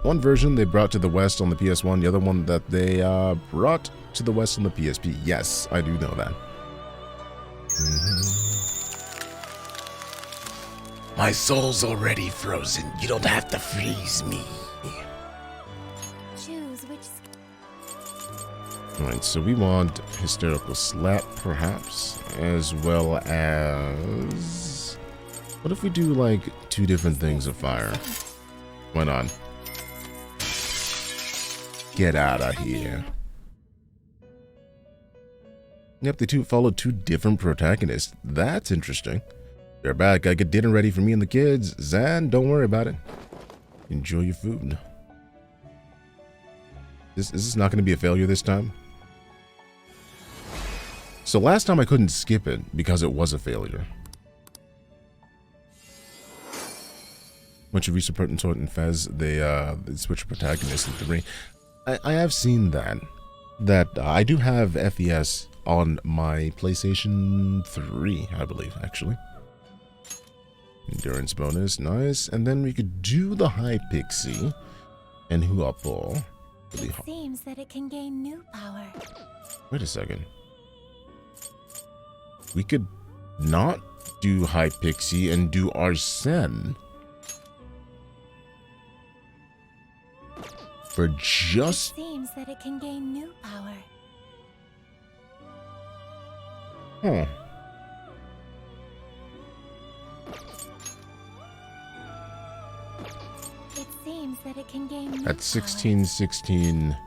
One version they brought to the West on the PS1, the other one that they brought to the West on the PSP. Yes, I do know that. My soul's already frozen. You don't have to freeze me. Choose which Alright, so we want Hysterical Slap, perhaps, as well as... What if we do, like, 2 different things of fire? Why not? Get out of here. Yep, they followed 2 different protagonists. That's interesting. They're back. I get dinner ready for me and the kids. Zan, don't worry about it. Enjoy your food. Is this not going to be a failure this time? So last time I couldn't skip it because it was a failure. Once you reach a certain sort in Fez, they switch protagonists in 3. I have seen that. I do have FES on my PlayStation 3, I believe, actually. Endurance bonus, nice. And then we could do the High Pixie and Huapo. It seems that it can gain new power. Wait a second. We could not do High Pixie and do Arsene. For just... It seems that it can gain new power. Huh. It seems that it can gain new At 16, 16,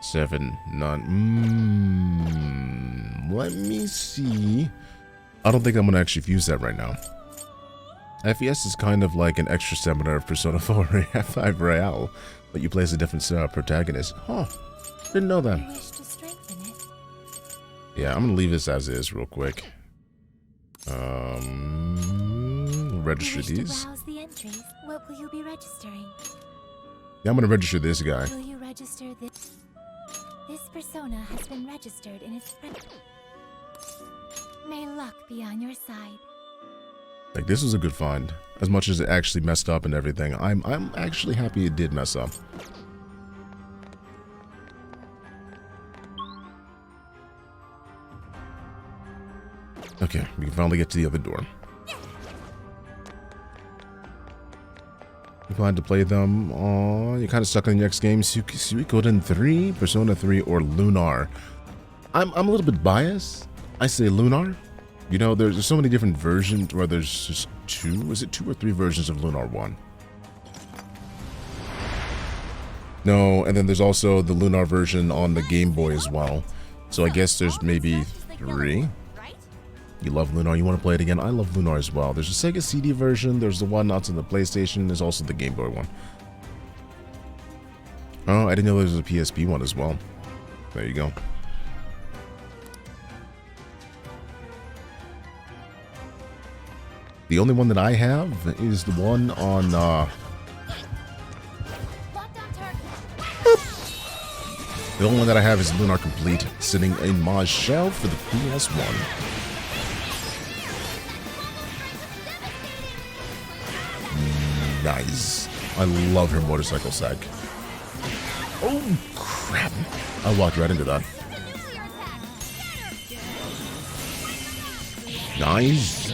7, 9. Let me see. I don't think I'm going to actually fuse that right now. FES is kind of like an extra seminar of Persona 4 5 Royale, but you play as a different protagonist. Huh. Didn't know that. You wish to strengthen it. Yeah, I'm going to leave this as is real quick. Register You wish these. to browse the entries. What will you be registering? Yeah, I'm going to register this guy. Will you register this? This persona has been registered in its friend. May luck be on your side. Like, this was a good find. As much as it actually messed up and everything, I'm actually happy it did mess up. Okay, we can finally get to the other door. You plan to play them? Aw, you're kind of stuck on the next game. Suikoden 3, Persona 3, or Lunar. I'm a little bit biased. I say Lunar. You know, there's so many different versions, where there's just 2. Is it 2 or 3 versions of Lunar 1? No, and then there's also the Lunar version on the Game Boy as well. So I guess there's maybe 3. You love Lunar, you want to play it again? I love Lunar as well. There's a Sega CD version, there's the one that's on the PlayStation, there's also the Game Boy one. Oh, I didn't know there was a PSP one as well. There you go. The only one that I have is the one on, the only one that I have is Lunar Complete, sitting in my shelf for the PS1. Nice. I love her motorcycle sack. Oh, crap. I walked right into that. Nice.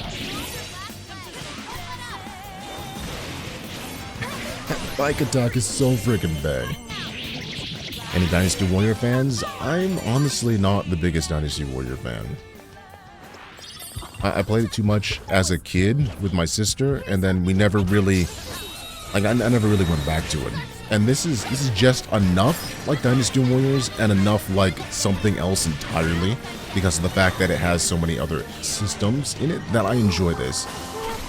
Bike attack is so freaking big. Any Dynasty Warrior fans? I'm honestly not the biggest Dynasty Warrior fan. I played it too much as a kid with my sister, and then we never really, like, I never really went back to it. And this is just enough like Dynasty Warriors, and enough like something else entirely, because of the fact that it has so many other systems in it, that I enjoy this.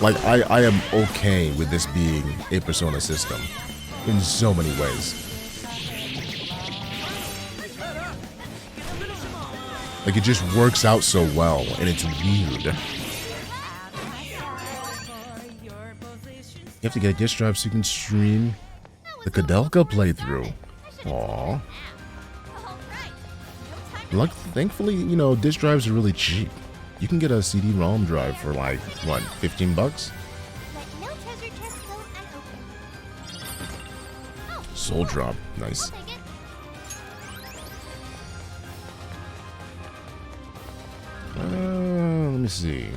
Like, I am okay with this being a Persona system in so many ways. Like, it just works out so well, and it's weird. You have to get a disk drive so you can stream the Kadelka playthrough. Aww. Like, thankfully, you know, disk drives are really cheap. You can get a CD-ROM drive for like, what, 15 bucks? Soul Drop, nice. Let me see.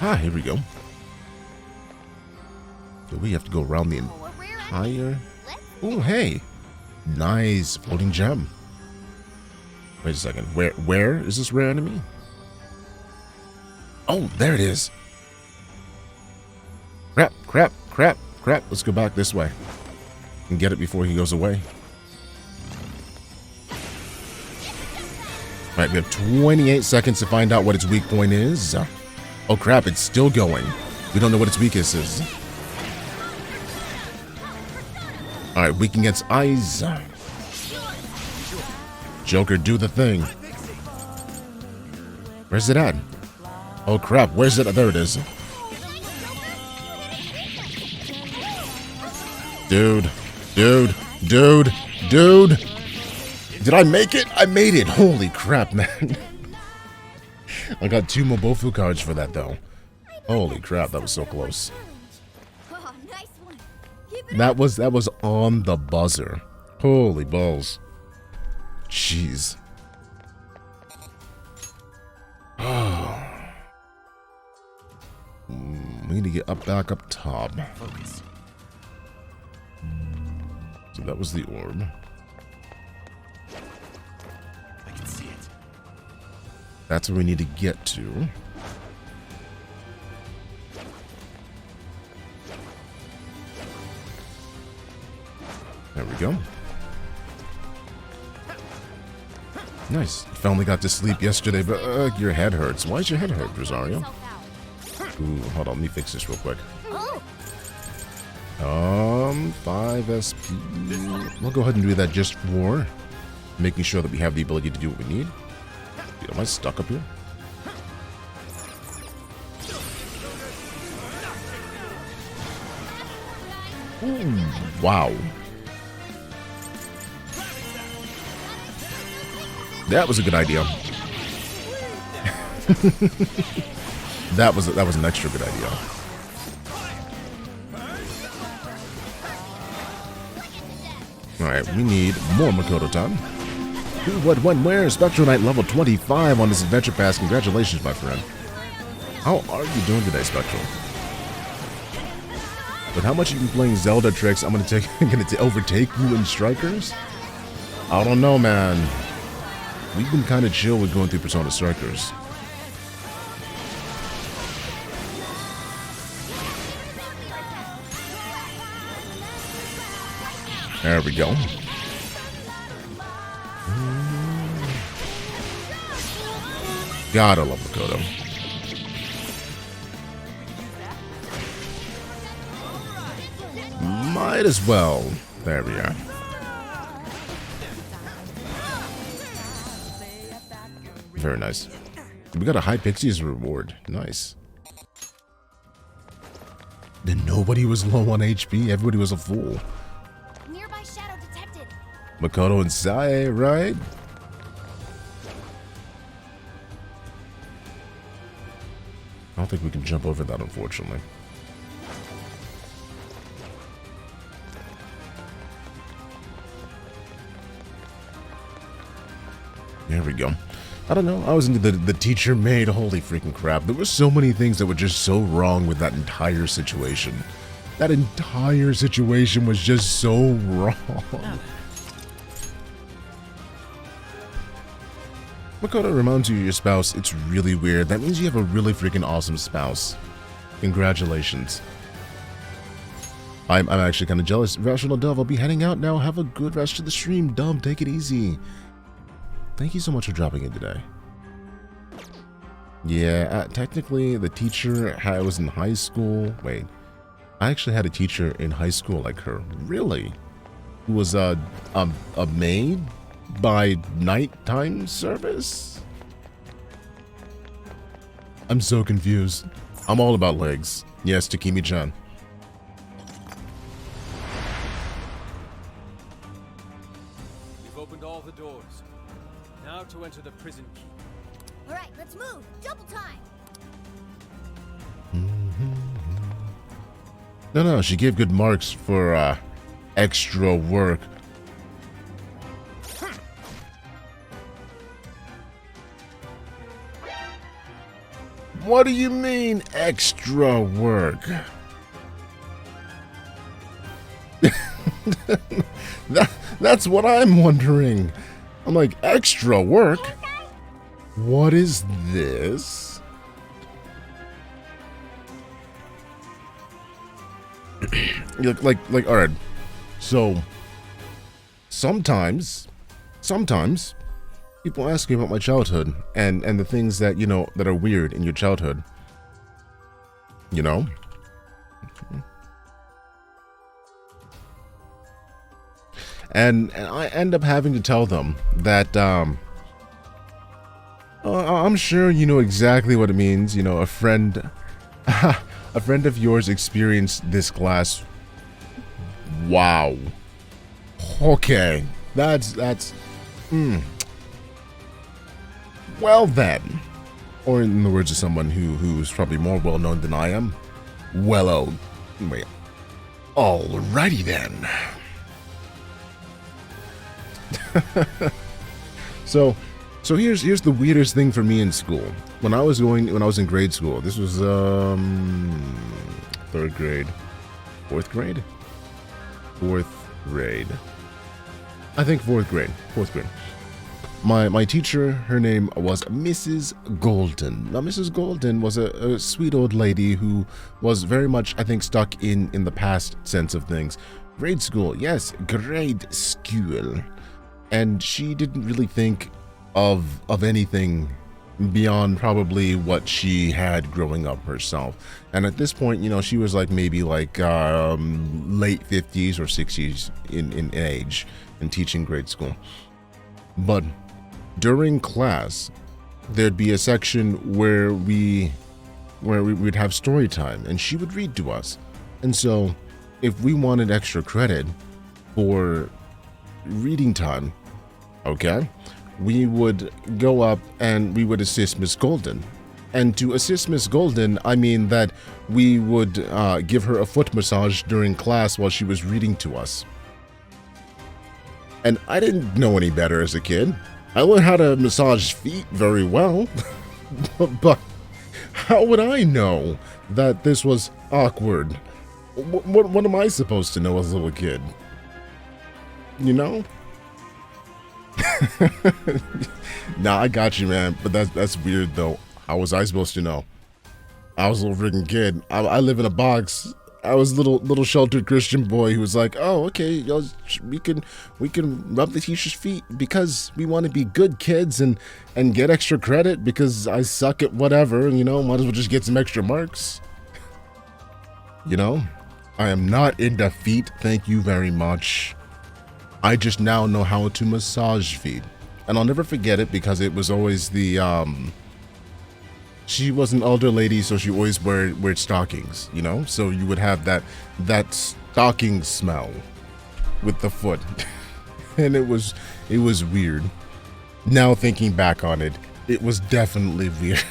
Ah, here we go. Do we have to go around the entire... Oh, hey. Nice. Floating gem. Wait a second. Where is this rare enemy? Oh, there it is. Crap. Let's go back this way and get it before he goes away. Alright, we have 28 seconds to find out what its weak point is. Oh crap, it's still going. We don't know what its weakest is. Alright, weak against eyes. Joker, do the thing. Where's it at? Oh crap, where's it? There it is. Dude. Did I make it? I made it. Holy crap, man. I got 2 Mobofu cards for that, though. Holy crap, that was so close. That was on the buzzer. Holy balls. Jeez. We need to get back up top. So that was the orb. I can see it. That's where we need to get to. There we go. Nice. You finally got to sleep yesterday, but your head hurts. Why does your head hurt, Rosario? Ooh, hold on, let me fix this real quick. 5 SP. We'll go ahead and do that just for making sure that we have the ability to do what we need. Am I stuck up here? Ooh, wow. That was a good idea. That was an extra good idea. Alright, we need more Makoto time. Who, what, when, where? Spectral Knight level 25 on this adventure pass. Congratulations, my friend. How are you doing today, Spectral? With how much you've been playing Zelda Tricks, I'm gonna overtake you in Strikers? I don't know, man. We've been kind of chill with going through Persona Strikers. There we go. Gotta love Makoto. Might as well. There we are. Very nice. We got a high pixie as a reward. Nice. Then nobody was low on HP. Everybody was a fool. Nearby shadow detected. Makoto and Sae, right? I don't think we can jump over that, unfortunately. There we go. I don't know. I was into the teacher maid. Holy freaking crap. There were so many things that were just so wrong with that entire situation. That entire situation was just so wrong. Makoto reminds you of your spouse. It's really weird. That means you have a really freaking awesome spouse. Congratulations. I'm actually kind of jealous. Rational Dove, I'll be heading out now. Have a good rest of the stream. Dove, take it easy. Thank you so much for dropping in today. Yeah, technically the teacher was in high school. Wait, I actually had a teacher in high school like her. Really? Who was a maid by nighttime service? I'm so confused. I'm all about legs. Yes, Takimi-chan. We've opened all the doors. Now to enter the prison keep. All right, let's move. Double time. No, she gave good marks for extra work. What do you mean, extra work? That's what I'm wondering. I'm like, extra work? What is this? like, all right. So, sometimes people ask me about my childhood and the things that, you know, that are weird in your childhood. You know? And I end up having to tell them that, I'm sure you know exactly what it means. You know, a friend of yours experienced this class. Wow. Okay. That's, well then. Or in the words of someone who's probably more well known than I am. Well, oh, wait. Alrighty then. So here's the weirdest thing for me in school. When I was in grade school, this was 3rd grade, 4th grade, I think 4th grade. My teacher, her name was Mrs. Golden. Now, Mrs. Golden was a sweet old lady who was very much, I think, stuck in the past sense of things. Grade school, yes, grade school. And she didn't really think of anything beyond probably what she had growing up herself. And at this point, you know, she was like maybe like late 50s or 60s in age and teaching grade school. But during class, there'd be a section where we'd have story time and she would read to us. And so if we wanted extra credit for reading time, okay, we would go up and we would assist Miss Golden. And to assist Miss Golden, I mean that we would give her a foot massage during class while she was reading to us. And I didn't know any better as a kid. I learned how to massage feet very well. But how would I know that this was awkward What am I supposed to know as a little kid? You know? Nah, I got you, man. But that's weird, though. How was I supposed to know? I was a little freaking kid. I live in a box. I was a little sheltered Christian boy who was like, oh, okay, we can rub the teacher's feet because we want to be good kids and get extra credit because I suck at whatever, you know, might as well just get some extra marks. You know, I am not into feet, thank you very much. I just now know how to massage feet. And I'll never forget it because it was always the, she was an older lady, so she always wear stockings, you know? So you would have that stocking smell with the foot. And it was weird. Now thinking back on it, it was definitely weird.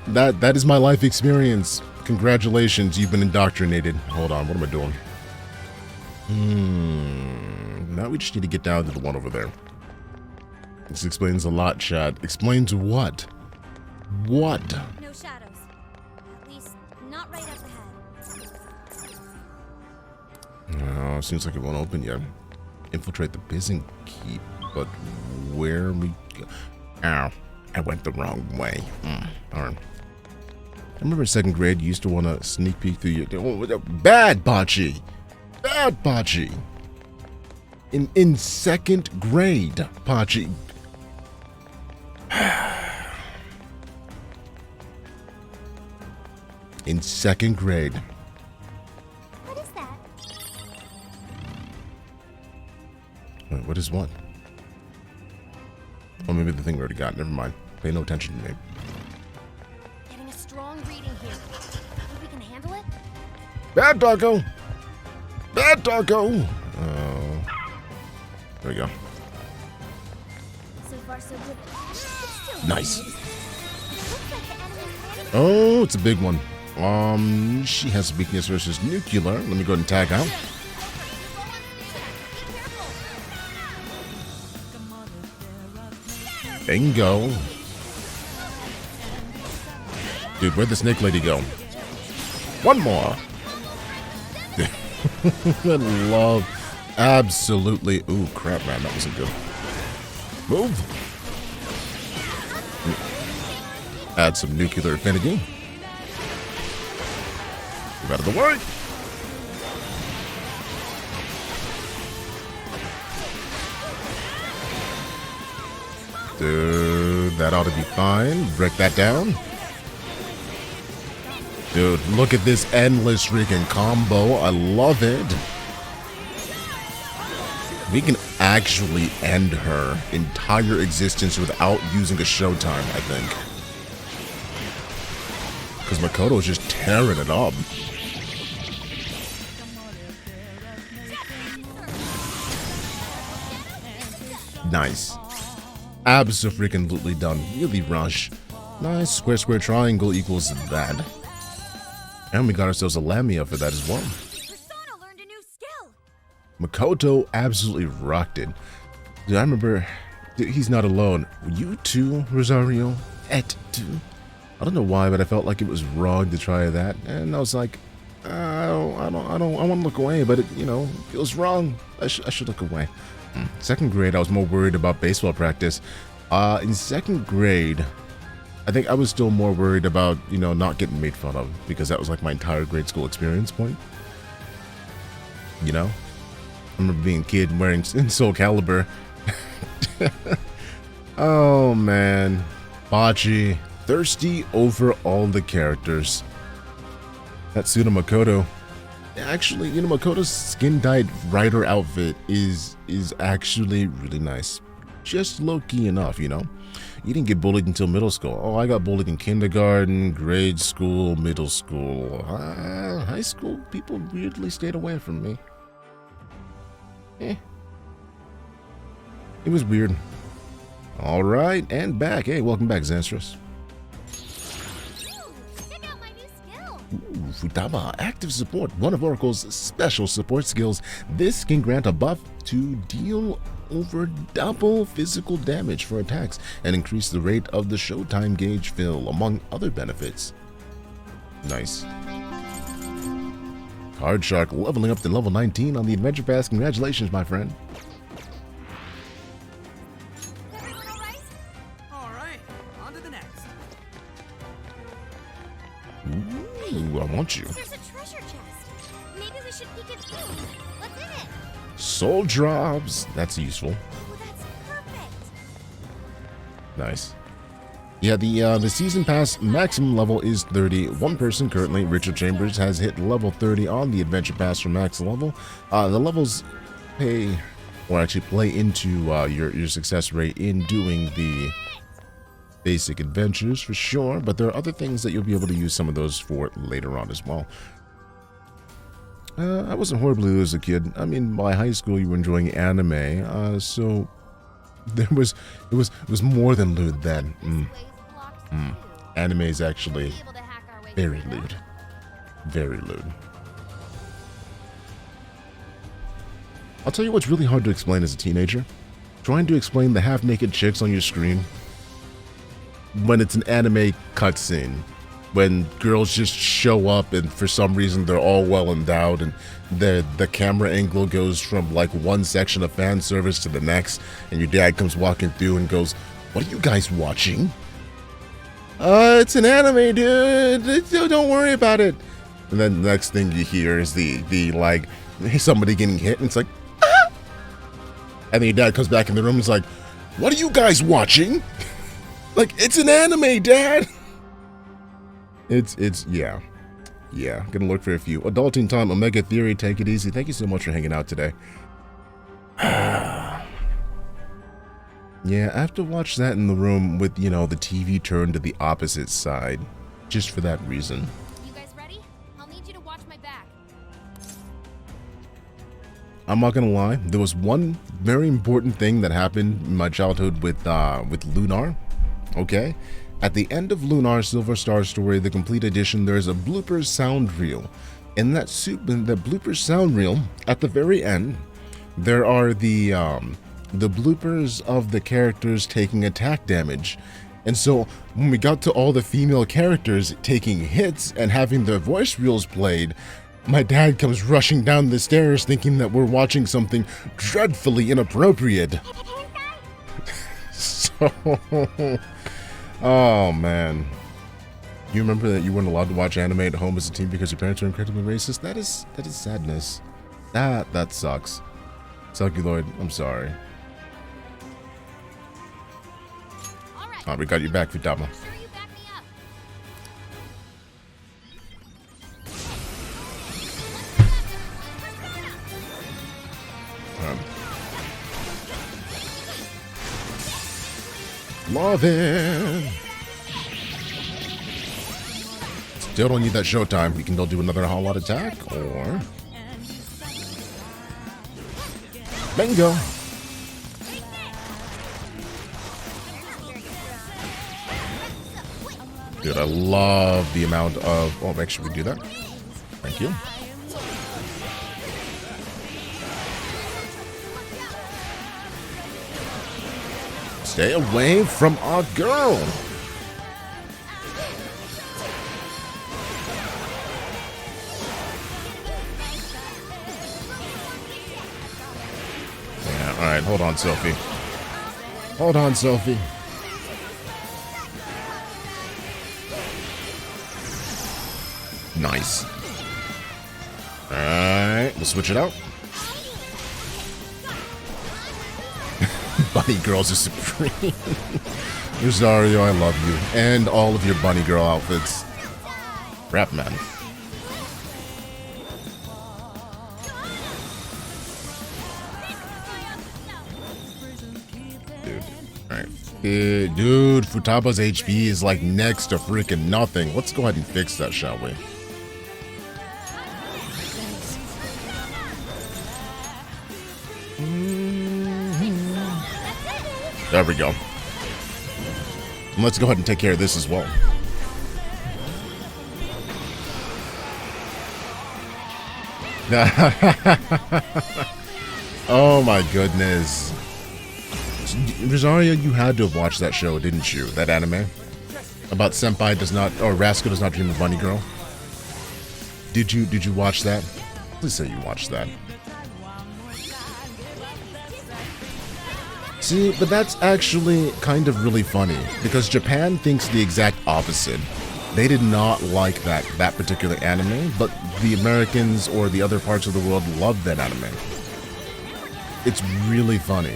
That is my life experience. Congratulations, you've been indoctrinated. Hold on, what am I doing? Now we just need to get down to the one over there. This explains a lot, chat. Explains what? What? No shadows. At least, not right up ahead. Oh, seems like it won't open yet. Infiltrate the Byzant Keep, but where we go? Ow, I went the wrong way. Darn. I remember in 2nd grade, you used to want to sneak peek through your... Oh, bad bocce! Bad bocce! In 2nd grade, Pachi. In 2nd grade. What is that? Wait, what is what? Oh, maybe the thing we already got. Never mind. Pay no attention to me. Getting a strong reading here. Think we can handle it? Bad doggo! Bad doggo! There we go. So far, so good. Still Nice. looks like the enemy's Oh, it's a big one. She has a weakness versus nuclear. Let me go ahead and tag out. Bingo. Dude, where'd the snake lady go? One more. I love. Absolutely. Ooh, crap, man. That wasn't good. Move. Add some nuclear affinity. Move out of the way. Dude, that ought to be fine. Break that down. Dude, look at this endless freaking combo. I love it. We can actually end her entire existence without using a showtime, I think. Because Makoto's just tearing it up. Nice. Abso-freaking-lutely done. Really rush. Nice. Square, square, triangle equals that. And we got ourselves a Lamia for that as well. Persona learned a new skill. Makoto absolutely rocked it. Dude, I remember... Dude, he's not alone. You too, Rosario? Et tu? I don't know why, but I felt like it was wrong to try that. And I was like, I want to look away, but it, you know, feels wrong. I should look away. 2nd grade, I was more worried about baseball practice. In 2nd grade... I think I was still more worried about, you know, not getting made fun of, because that was like my entire grade school experience point. You know? I remember being a kid wearing in Soul Calibur. Oh, man. Bocce. Thirsty over all the characters. That Tsuna Makoto. Actually, you know, Makoto's skin-dyed rider outfit is actually really nice. Just low-key enough, you know? You didn't get bullied until middle school. Oh, I got bullied in kindergarten, grade school, middle school. High school, people weirdly stayed away from me. It was weird. Alright, and back. Hey, welcome back, Xanstress. Check out my new skill. Ooh, Futaba, active support, one of Oracle's special support skills. This can grant a buff to deal over double physical damage for attacks and increase the rate of the showtime gauge fill, among other benefits. Nice. Card Shark leveling up to level 19 on the Adventure Pass. Congratulations, my friend. Everyone all right? All right, on to the next. Ooh, I want you. There's a treasure chest. Maybe we should peek it through. What's in it? Soul drops. That's useful. Oh, that's perfect. Nice. Yeah, the season pass maximum level is 30. One person currently, Richard Chambers, has hit level 30 on the adventure pass for max level. The levels pay, or actually play into your success rate in doing the basic adventures for sure, but there are other things that you'll be able to use some of those for later on as well. I wasn't horribly lewd as a kid. I mean, by high school you were enjoying anime, so it was more than lewd then. Anime is actually very lewd. Very lewd. I'll tell you what's really hard to explain as a teenager. Trying to explain the half-naked chicks on your screen when it's an anime cutscene. When girls just show up and for some reason they're all well endowed and the camera angle goes from like one section of fan service to the next, and your dad comes walking through and goes, "What are you guys watching?" It's an anime, dude. Don't worry about it. And then the next thing you hear is the like somebody getting hit, and it's like, ah! And then your dad comes back in the room and is like, "What are you guys watching?" Like, it's an anime, Dad. It's yeah. Gonna look for a few. Adulting time, Omega Theory, take it easy. Thank you so much for hanging out today. Yeah, I have to watch that in the room with, you know, the TV turned to the opposite side. Just for that reason. You guys ready? I'll need you to watch my back. I'm not gonna lie, there was one very important thing that happened in my childhood with Lunar. Okay? At the end of Lunar Silver Star Story, the complete edition, there's a bloopers sound reel. In that bloopers sound reel, at the very end, there are the bloopers of the characters taking attack damage. And so when we got to all the female characters taking hits and having their voice reels played, my dad comes rushing down the stairs thinking that we're watching something dreadfully inappropriate. So, oh man. You remember that you weren't allowed to watch anime at home as a teen because your parents are incredibly racist? That is sadness. That sucks. Celluloid, I'm sorry. Oh, we got you back, Futaba. Sure you back me up. Love it. Still don't need that showtime. We can still do another whole lot attack, or bingo. Dude, I love the amount of... Oh, make sure we do that. Thank you. Stay away from our girl. Yeah, all right. Hold on, Sophie. Hold on, Sophie. Nice. Alright, we'll switch it out. Bunny girls are supreme. Rosario, I love you. And all of your bunny girl outfits. Rap man. Dude. Alright. Dude, Futaba's HP is like next to freaking nothing. Let's go ahead and fix that, shall we? There we go. And let's go ahead and take care of this as well. Oh my goodness. Rosario, you had to have watched that show, didn't you? That anime? About Senpai does not, or Rascal does not dream of Bunny Girl? Did you watch that? Please say you watched that. See, but that's actually kind of really funny, because Japan thinks the exact opposite. They did not like that particular anime, but the Americans or the other parts of the world love that anime. It's really funny.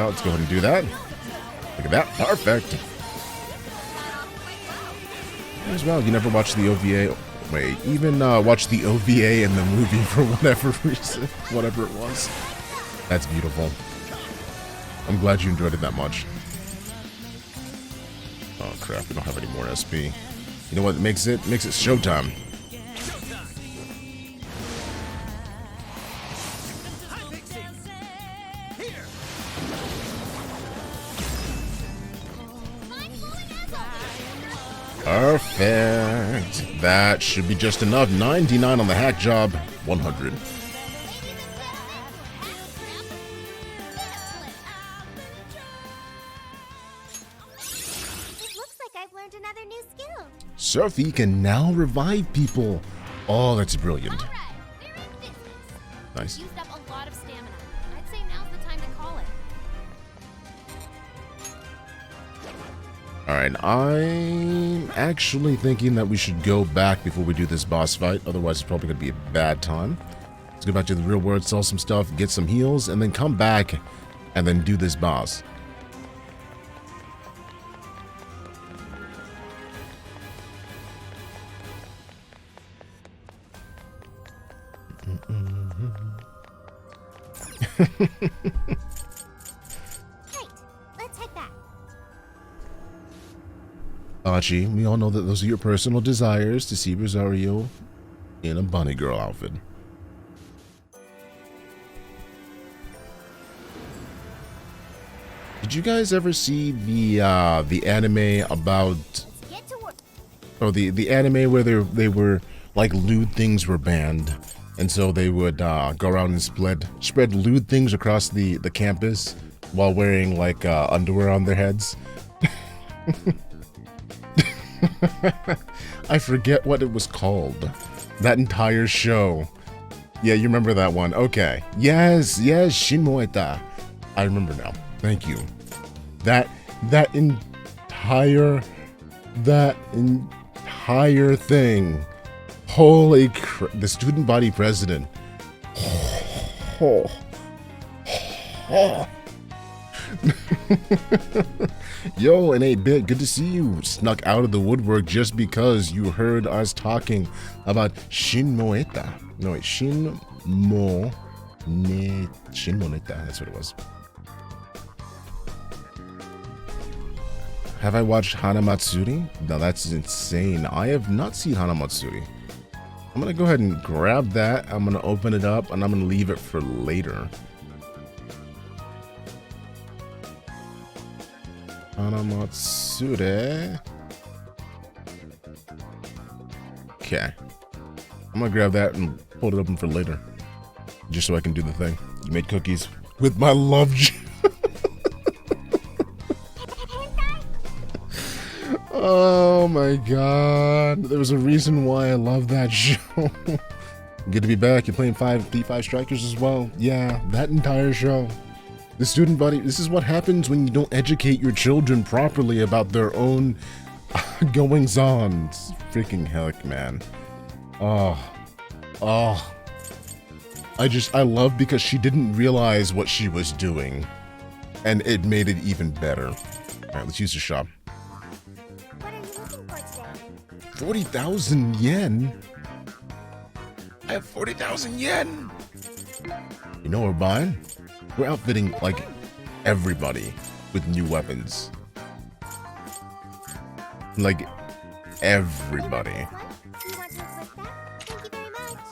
Let's go ahead and do that. Look at that. Perfect. As well, you never watched the OVA. Wait, even watched the OVA in the movie for whatever reason. Whatever it was. That's beautiful. I'm glad you enjoyed it that much. Oh crap, we don't have any more SP. You know what makes it? Makes it showtime. Perfect. That should be just enough. 99 on the hack job. 100. It looks like I've learned another new skill. Sophie can now revive people. Oh, that's brilliant. All right, we're in business. Nice. Used up a lot of stamina. I'd say now's the time to call it. Alright, I'm actually thinking that we should go back before we do this boss fight. Otherwise, it's probably going to be a bad time. Let's go back to the real world, sell some stuff, get some heals, and then come back and then do this boss. Right, let's head back. Archie, we all know that those are your personal desires to see Rosario in a bunny girl outfit. Did you guys ever see the anime about, Get to work. or the anime where they were like lewd things were banned, and so they would go around and spread lewd things across the campus while wearing like underwear on their heads? I forget what it was called. That entire show. Yeah, you remember that one. Okay. Yes, Shin Moeta. I remember now. Thank you. That entire thing. Holy crap. The student body president. Yo, and 8-Bit, good to see you. Snuck out of the woodwork just because you heard us talking about Shin Moeta. No, wait, Shin Moneta. That's what it was. Have I watched Hanamatsuri? No, that's insane. I have not seen Hanamatsuri. I'm gonna go ahead and grab that. I'm gonna open it up and I'm gonna leave it for later. Hanamatsuri. Okay. I'm gonna grab that and hold it open for later. Just so I can do the thing. You made cookies with my love juice. Oh my god. There was a reason why I love that show. Good to be back. You're playing P5 Strikers as well. Yeah, that entire show. The student body, this is what happens when you don't educate your children properly about their own goings-on. Freaking heck, man. Oh. I love because she didn't realize what she was doing. And it made it even better. Alright, let's use the shop. What are you looking for today? 40,000 yen? I have 40,000 yen! You know what we're buying? We're outfitting, like, everybody with new weapons. Like, everybody. You want to equip that? Thank you very much.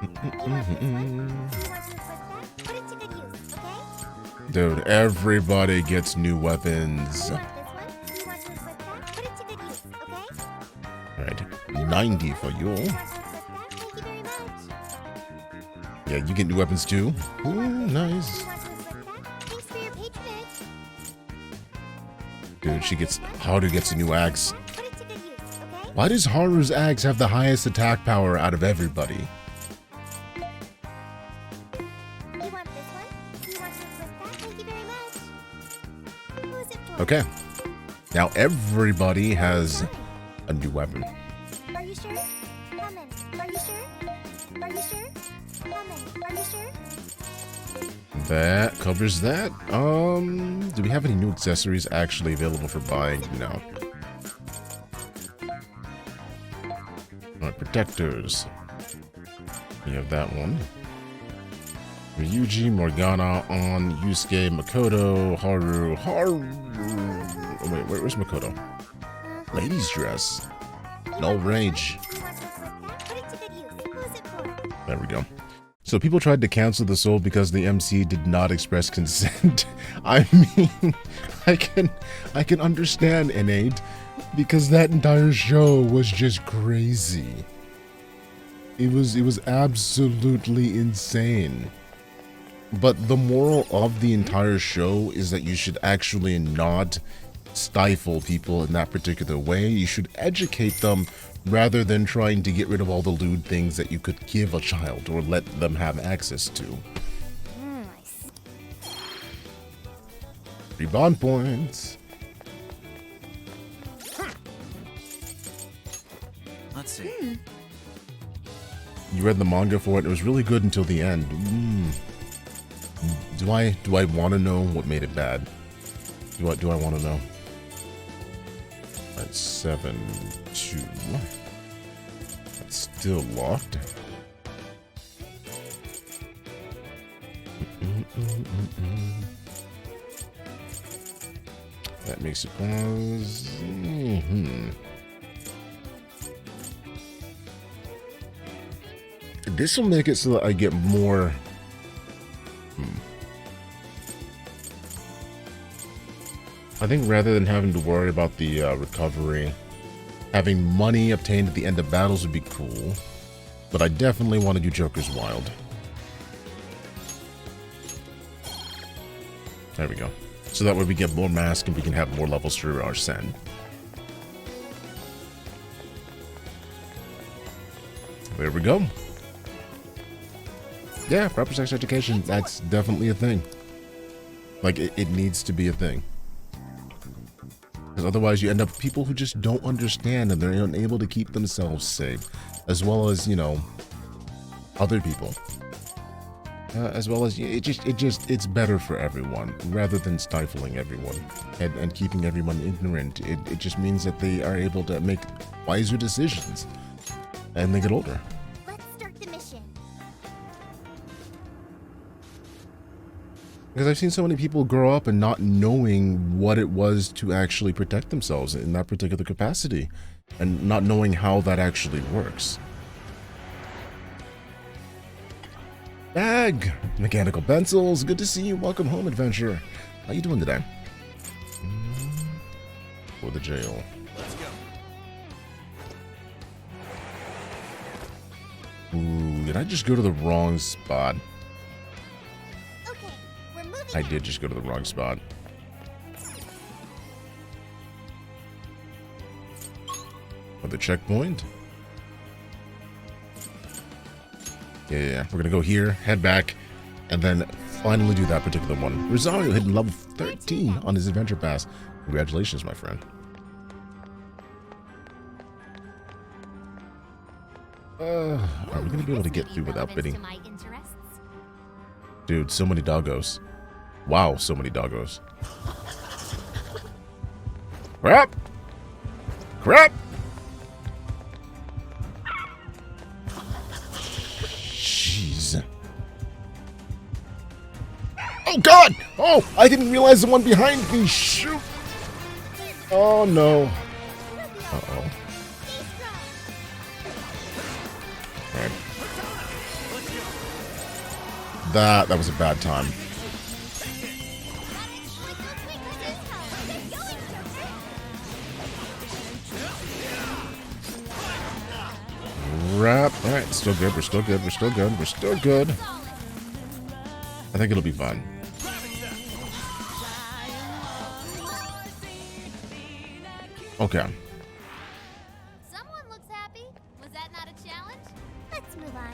You want to equip that? Put it to good use, okay? Dude, everybody gets new weapons. You want this one? You want to equip that? Put it to good use, okay? Alright, 90 for you. You want to equip that? Thank you very much. Yeah, you get new weapons too. Ooh, nice. You want to equip that? Thanks for your patronage. Dude, she gets... Haru gets a new axe. Put it to good use, okay? Why does Haru's axe have the highest attack power out of everybody? You want this one? You want to equip that? Thank you very much. Who is it for? Okay. Now everybody has a new weapon. Are you sure? How many? Are you sure? Are you sure? How many? Are you sure? That covers that. Do we have any new accessories actually available for buying? No. Alright, protectors. We have that one. Ryuji, Morgana, On, Yusuke, Makoto, Haru. Oh, wait, where's Makoto? Ladies' dress. No rage. You want to equip that? Put it to good use. Who is it for? There we go. So people tried to cancel the soul because the MC did not express consent. I mean, I can understand Innate because that entire show was just crazy. It was absolutely insane. But the moral of the entire show is that you should actually not stifle people in that particular way. You should educate them rather than trying to get rid of all the lewd things that you could give a child or let them have access to. Nice. 3 bond points. Let's see. You read the manga for it. It was really good until the end. Do I want to know what made it bad? Do I want to know? That's 7-2. That's still locked. That makes it pause. This will make it so that I get more. I think rather than having to worry about the recovery, having money obtained at the end of battles would be cool. But I definitely want to do Joker's Wild. There we go. So that way we get more mask and we can have more levels through our Sen. There we go. Yeah, proper sex education, that's definitely a thing. Like, it needs to be a thing. Because otherwise you end up with people who just don't understand and they're unable to keep themselves safe. As well as, you know, other people. As well as, it's better for everyone, rather than stifling everyone and keeping everyone ignorant. It just means that they are able to make wiser decisions and they get older. Let's start the mission. Because I've seen so many people grow up and not knowing what it was to actually protect themselves in that particular capacity and not knowing how that actually works. Bag! Mechanical pencils, good to see you. Welcome home, adventurer. How you doing today? For the jail. Let's go. Ooh, did I just go to the wrong spot? Okay, we're moving. I did just go to the wrong spot. For the checkpoint? Yeah, we're gonna go here, head back, and then finally do that particular one. Rosario hitting level 13 on his adventure pass. Congratulations, my friend. Are we gonna be able to get through without bidding? To my interests. Dude, so many doggos. Wow, so many doggos. Crap! Crap! Jeez. Oh god! Oh, I didn't realize the one behind me. Shoot! Oh no. Uh-oh. Alright. That was a bad time. crap. Alright, still good, we're still good, we're still good, we're still good. I think it'll be fun. Okay. Someone looks happy. Was that not a challenge? Let's move on.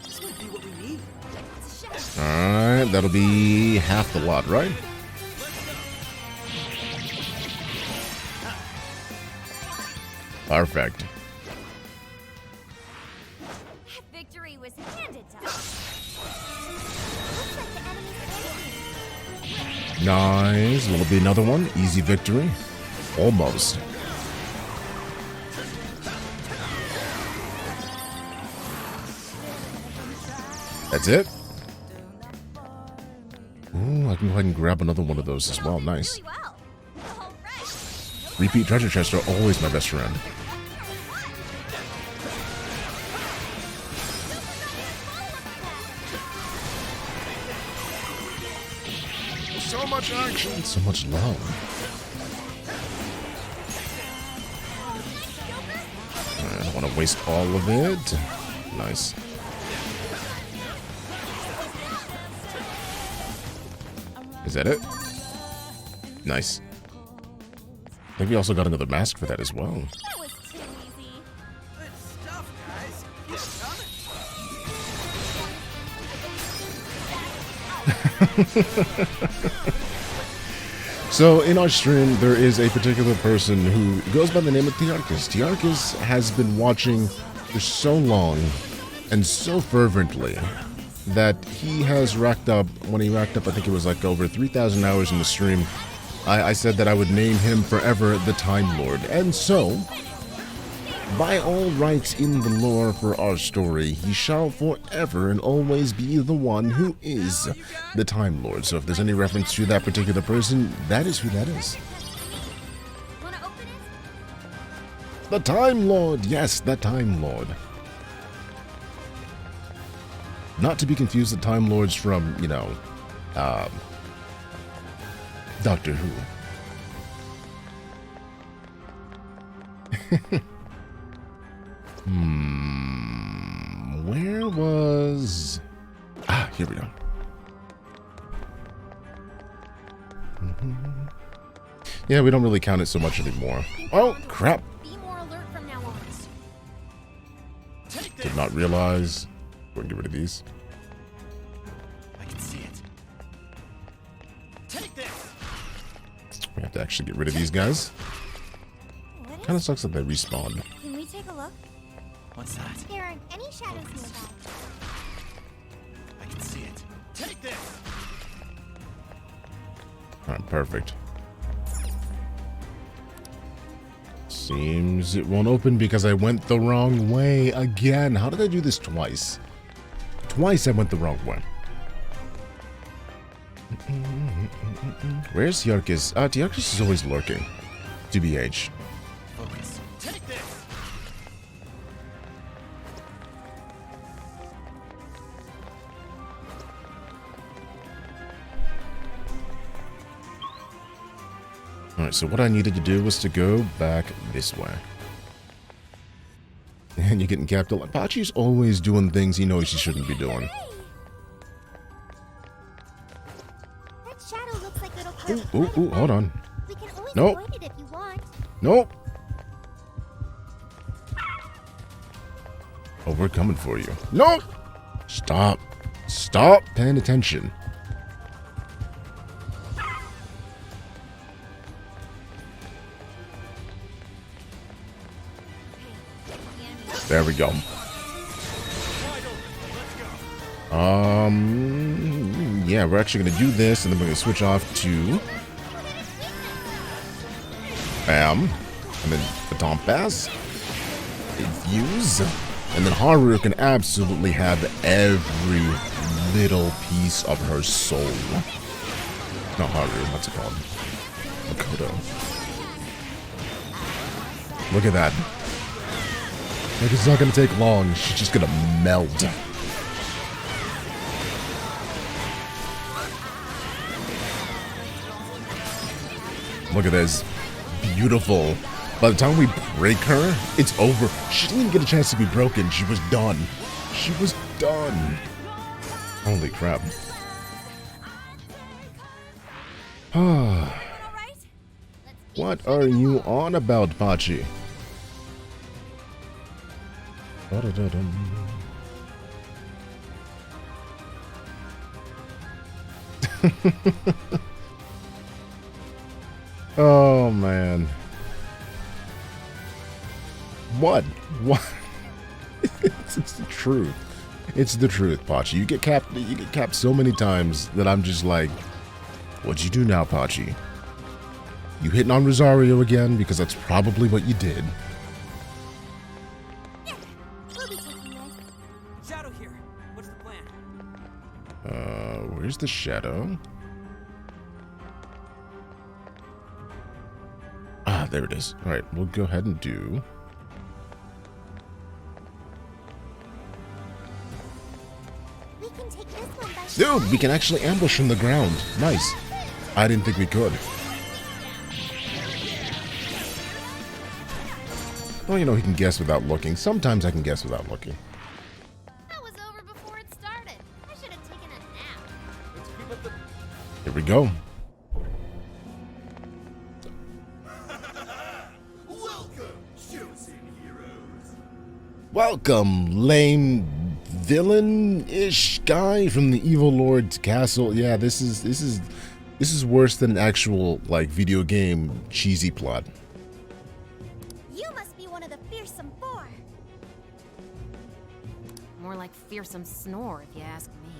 This might be what we need. Alright, that'll be half the lot, right? Perfect. Victory was handed to us. Looks like the enemy's angry. Nice. Will it be another one? Easy victory. Almost. That's it? Ooh, I can go ahead and grab another one of those as well. Nice. Really well. All right. Repeat treasure chests are always my best friend. So much action. So much love. I don't want to waste all of it. Nice. Is that it? Nice. I think we also got another mask for that as well. That was too easy. Good stuff, guys. Keep coming. So in our stream, there is a particular person who goes by the name of Tiarchus. Tiarchus has been watching for so long and so fervently that he has racked up, when he racked up, I think it was like over 3,000 hours in the stream, I said that I would name him forever the Time Lord. And so, by all rights in the lore for our story, he shall forever and always be the one who is the Time Lord. So if there's any reference to that particular person, that is who that is. Wanna open it? The Time Lord! Yes, the Time Lord. Not to be confused with Time Lords from, you know, Doctor Who. Where was... Ah, here we go. Yeah, we don't really count it so much anymore. Oh, crap. Be more alert from now on. Did not realize. Go and get rid of these. I can see it. Take this. We have to actually get rid of these guys. Kind of sucks that they respawn. Can we take a look? What's that? There aren't any shadows nearby. I can see it. Take this. Alright, perfect. Seems it won't open because I went the wrong way again. How did I do this twice? Twice I went the wrong way. Where's Tiarchus? Tiarchus is always lurking. TBH. Focus. Take this. Alright, so what I needed to do was to go back this way. And you're getting capped. Apache's always doing things he knows he shouldn't be doing. That shadow looks like it'll Ooh, hold on. We can always Nope. avoid it if you want. Nope. Oh, we're coming for you. Nope. Stop. Stop paying attention. There we go. Yeah, we're actually going to do this, and then we're going to switch off to Bam, and then Baton Pass, Infuse, and then Haru can absolutely have every little piece of her soul. Not Haru, what's it called? Makoto. Look at that. Like, it's not gonna take long. She's just gonna melt. Look at this. Beautiful. By the time we break her, it's over. She didn't even get a chance to be broken. She was done. She was done. Holy crap. What are you on about, Pachi? Oh man. What? It's the truth. It's the truth, Pachi. You get capped so many times that I'm just like, what'd you do now, Pachi? You hitting on Rosario again? Because that's probably what you did. We'll be taking this. Shadow here. What's the plan? Where's the shadow? Ah, there it is. Alright, we'll go ahead and do... We can take this one by Dude, we can actually ambush from the ground. Nice. I didn't think we could. Well, you know, he can guess without looking. Sometimes I can guess without looking. That was over before it started. I should have taken a nap. Let's keep up the... Here we go. Welcome, lame villain-ish guy from the Evil Lord's castle. Yeah, this is worse than an actual like video game cheesy plot. You must be one of the fearsome four. More like fearsome snore, if you ask me.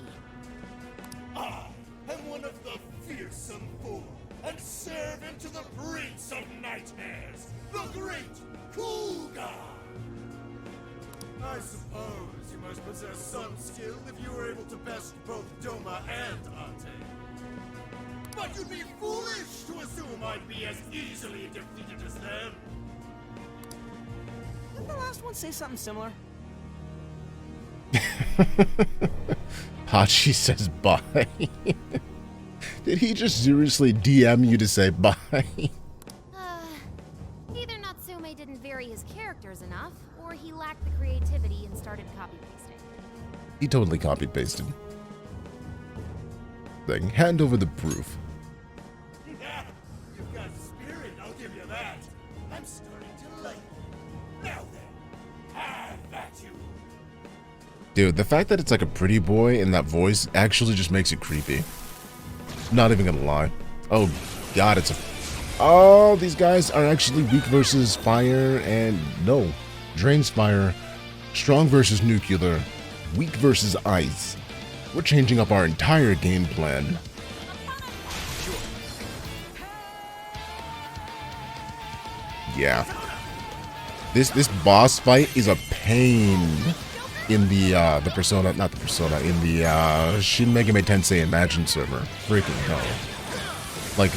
I am one of the fearsome four, and serve into the prince of nightmares, the great Kuga. I suppose you must possess some skill if you were able to best both Doma and Ante. But you'd be foolish to assume I'd be as easily defeated as them. Didn't the last one say something similar? Hachi says bye. Did he just seriously DM you to say bye? Either Natsume didn't vary his characters enough, or he lacked the creativity and started copy-pasting. He totally copied pasted. Thing. Hand over the proof. You've got spirit, I'll give you that. I'm starting to like you. Now then, have at you. Dude, the fact that it's like a pretty boy in that voice actually just makes it creepy. Not even gonna lie. Oh god, it's a... Oh, these guys are actually weak versus fire and... No. Drains fire. Strong versus nuclear. Weak versus ice. We're changing up our entire game plan. Yeah. This boss fight is a pain in the Persona, not the Persona, in the Shin Megami Tensei Imagine server. Freaking hell. Like,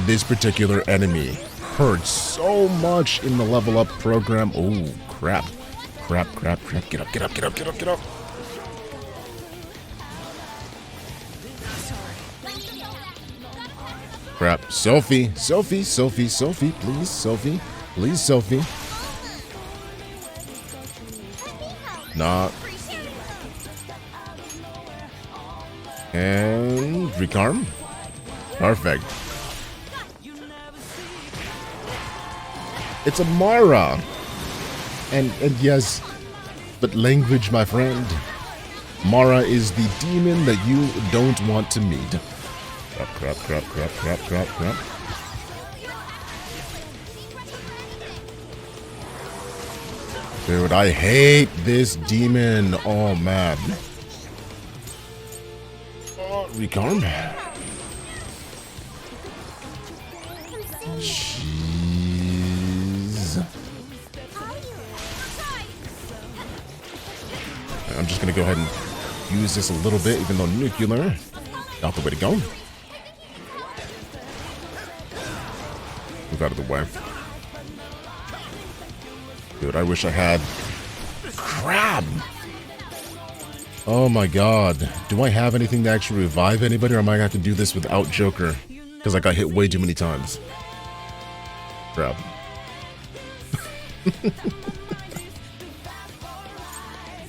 this particular enemy hurts so much in the level up program. Oh, crap. Crap. Get up. Crap. Sophie, please, Sophie. Nah. And recarm. Perfect. It's a Mara. And yes, but language, my friend. Mara is the demon that you don't want to meet. Crap. Dude, I hate this demon. Oh, man. Oh, recarm. Jeez. I'm just gonna go ahead and use this a little bit, even though nuclear. Not the way to go. Move out of the way. Dude, I wish I had... Crap! Oh my god. Do I have anything to actually revive anybody, or am I gonna have to do this without Joker? Because I got hit way too many times. Crap.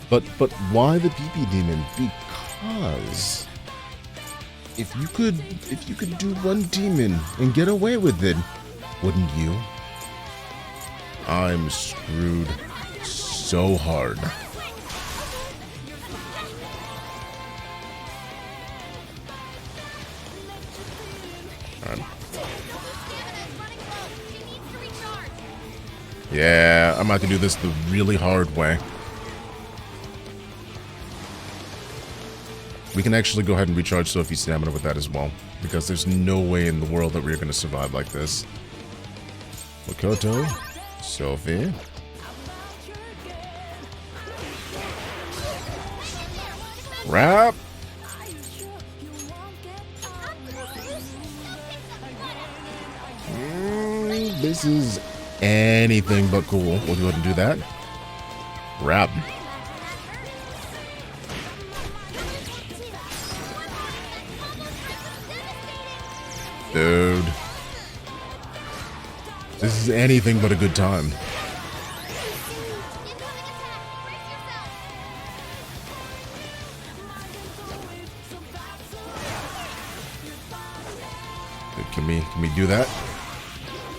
But why the PP demon? Because if you could do one demon and get away with it, wouldn't you? I'm screwed so hard. Alright. Yeah, I'm about to do this the really hard way. We can actually go ahead and recharge Sophie's stamina with that as well, because there's no way in the world that we're going to survive like this. Makoto, Sophie. Wrap. This is anything but cool. We'll go ahead and do that. Wrap. Dude. This is anything but a good time. Dude, can we do that?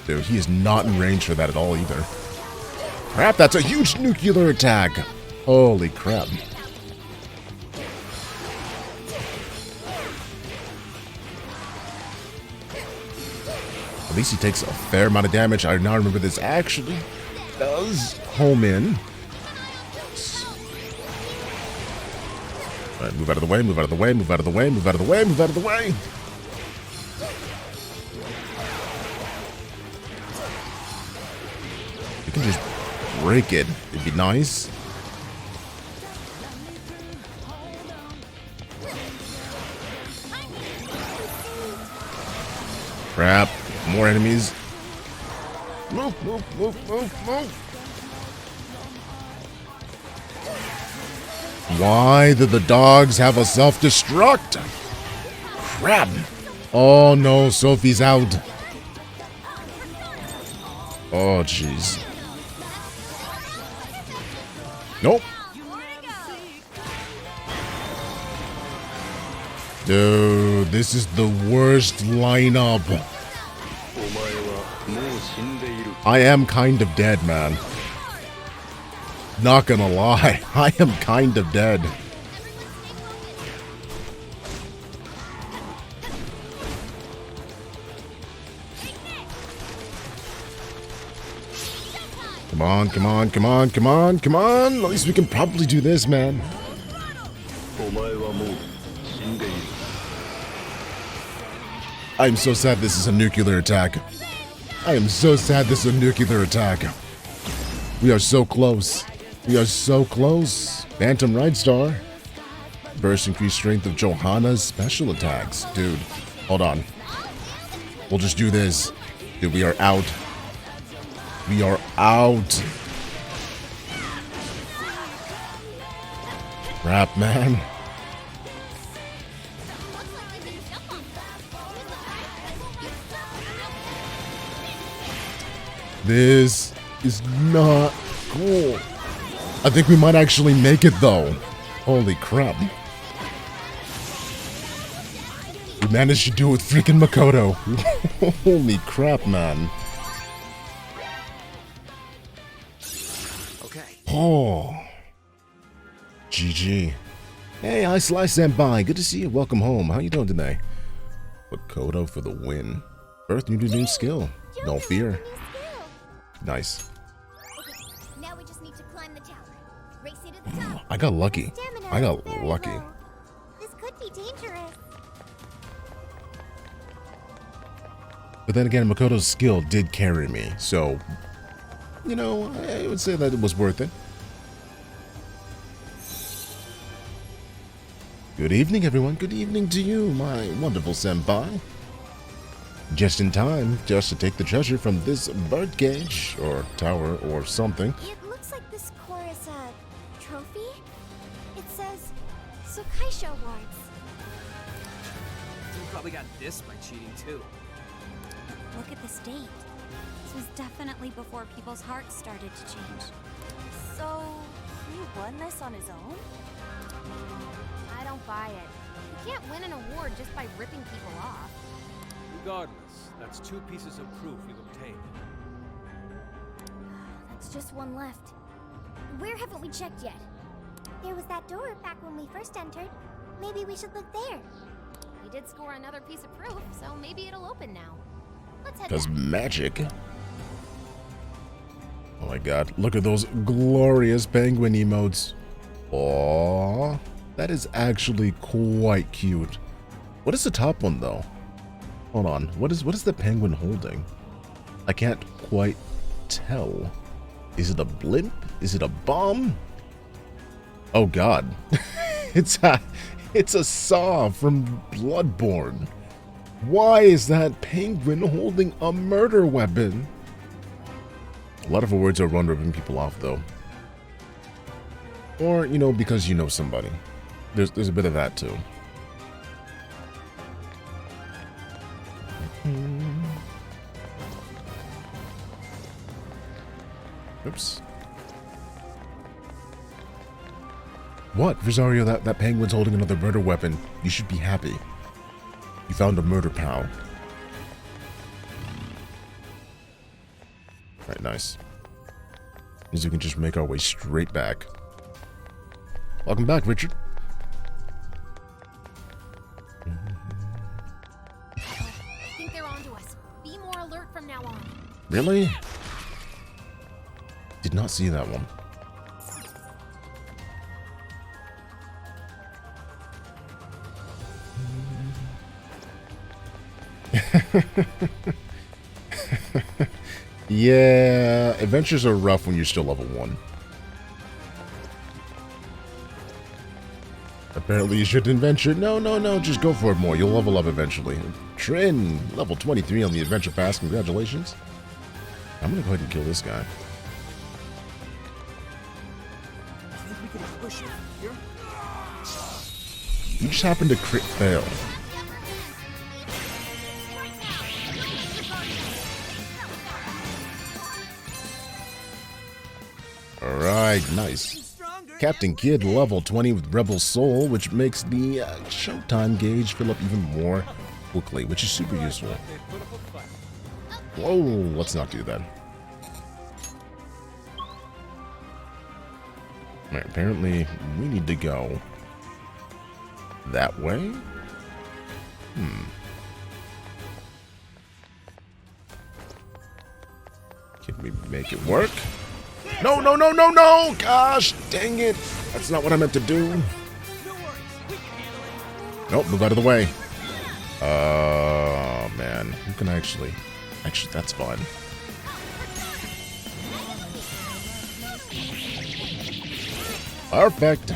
Dude, he is not in range for that at all either. Crap, that's a huge nuclear attack. Holy crap. At least he takes a fair amount of damage. I now remember this actually does home in. Alright, move out of the way, move out of the way, move out of the way, move out of the way, move out of the way. You can just break it. It'd be nice. Crap. More enemies. Move, move, move, move, move. Why did the dogs have a self-destruct? Crap. Oh no, Sophie's out. Oh jeez. Nope. Dude, this is the worst lineup. I am kind of dead, man. Not gonna lie, I am kind of dead. Come on, come on, come on, come on, come on. At least we can probably do this, man. I'm so sad this is a nuclear attack. I am so sad this is a nuclear attack. We are so close. We are so close. Phantom Ride Star. Burst increased strength of Johanna's special attacks. Dude, hold on. We'll just do this. Dude, we are out. We are out. Crap, man. This is not cool. I think we might actually make it though. Holy crap. We managed to do it with freaking Makoto. Holy crap, man. Okay. Oh. GG. Hey, hi Slice Senpai. Good to see you. Welcome home. How you doing today? Makoto for the win. Birth new skill. No fear. Nice. Okay, now we just need to climb the tower. Race you to the top. I got lucky. Stamina I got very lucky. low. This could be dangerous. But then again, Makoto's skill did carry me, so, you know, I would say that it was worth it. Good evening, everyone. Good evening to you, my wonderful senpai. Just in time, just to take the treasure from this bird cage, or tower, or something. It looks like this core is a trophy. It says Sokaisha Awards. You probably got this by cheating too. Look at this date. This was definitely before people's hearts started to change. So, he won this on his own? I don't buy it. You can't win an award just by ripping people off. Regardless, that's 2 pieces of proof you've obtained. That's just one left. Where haven't we checked yet? There was that door back when we first entered. Maybe we should look there. We did score another piece of proof, so maybe it'll open now. Let's head Because back. magic. Oh my god, look at those glorious penguin emotes. Aww, that is actually quite cute. What is the top one though? Hold on, what is the penguin holding? I can't quite tell. Is it a blimp? Is it a bomb? Oh god. It's a saw from Bloodborne. Why is that penguin holding a murder weapon? A lot of awards are run ripping people off though. Or, you know, because you know somebody. There's a bit of that too. Oops. What? Rosario, that penguin's holding another murder weapon. You should be happy. You found a murder pal. Right, nice. Means we can just make our way straight back. Welcome back, Richard. I think they're onto us. Be more alert from now on. Really? Did not see that one. Yeah, adventures are rough when you're still level 1. Apparently you shouldn't adventure. No, just go for it more. You'll level up eventually. Trin, level 23 on the adventure pass. Congratulations. I'm gonna go ahead and kill this guy. I think we can push it here. You just happened to crit fail. Alright, nice. Captain Kidd level 20 with Rebel Soul, which makes the showtime gauge fill up even more quickly, which is super useful. They put up a fight. Whoa, let's not do that. Alright, apparently we need to go that way? Can we make it work? No! Gosh, dang it. That's not what I meant to do. Nope, move out of the way. Oh, man. Who can I actually... Actually, that's fine. Perfect.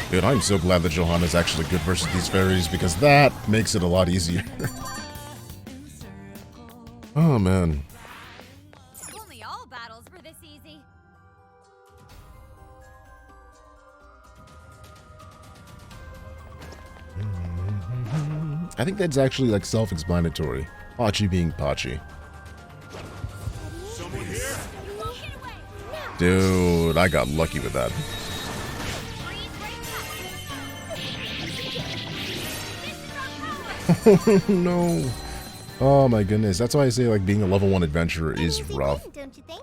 Dude, I'm so glad that Johanna's actually good versus these fairies, because that makes it a lot easier. Oh, man. If only all battles were this easy. I think that's actually, like, self-explanatory. Pachi being Pachi. Someone here? Dude, I got lucky with that. No. Oh my goodness. That's why I say, like, being a level 1 adventurer is rough. Don't you think?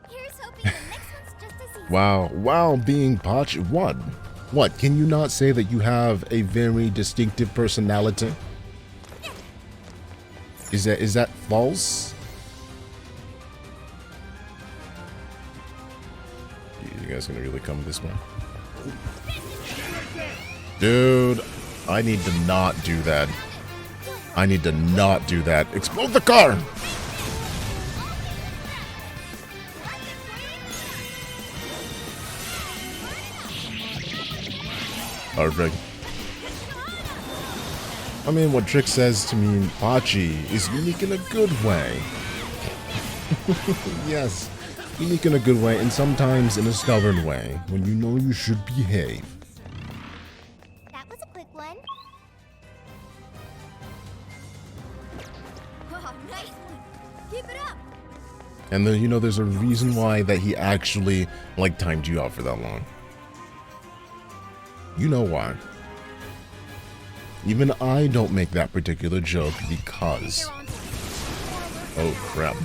Here's hoping the next one's just as easy. Wow, being Pachi. What? Can you not say that you have a very distinctive personality? Is that false? You guys gonna really come this way? Dude, I need to not do that. I need to not do that. Explode the car! Perfect. I mean, what Trix says to me, Pachi, is unique in a good way. Yes, unique in a good way, and sometimes in a stubborn way, when you know you should behave. That was a quick one. Nice one. Keep it up. And then, you know, there's a reason why that he actually, like, timed you out for that long. You know why. Even I don't make that particular joke because... Oh, crap.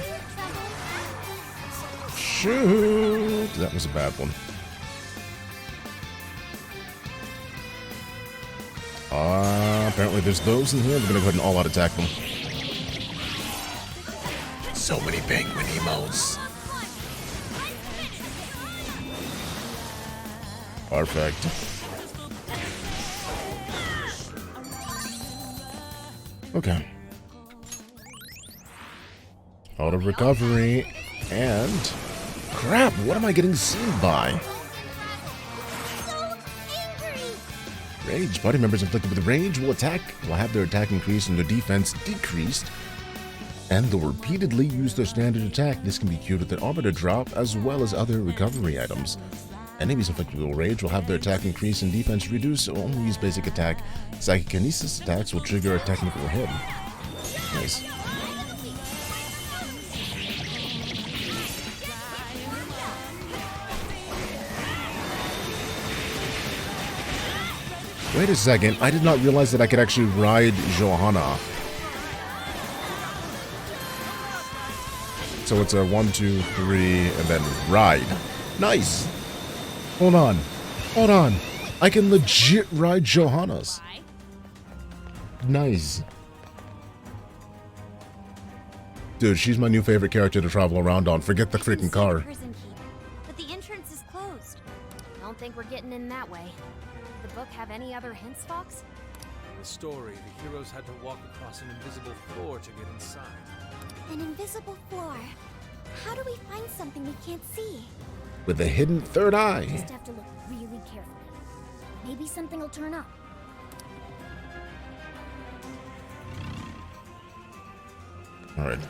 Shoot! That was a bad one. Apparently there's those in here. We're gonna go ahead and all-out attack them. So many penguin emos. Perfect. Okay. Out of recovery. And... crap, what am I getting seen by? Rage. Party members inflicted with rage will have their attack increased and their defense decreased. And they'll repeatedly use their standard attack. This can be cued with an arbiter drop as well as other recovery items. Enemies inflicted with rage will have their attack increase and defense reduce, so only use basic attack. Psychokinesis attacks will trigger a technical hit. Nice. Wait a second, I did not realize that I could actually ride Johanna. So it's a 1, 2, 3, and then ride. Nice! Hold on. Hold on. I can legit ride Johanna's. Nice. Dude, she's my new favorite character to travel around on. Forget the freaking car. But the entrance is closed. Don't think we're getting in that way. Did the book have any other hints, Fox? In the story, the heroes had to walk across an invisible floor to get inside. An invisible floor. How do we find something we can't see? With a hidden third eye. Just have to look really carefully. Maybe something will turn up. Alright.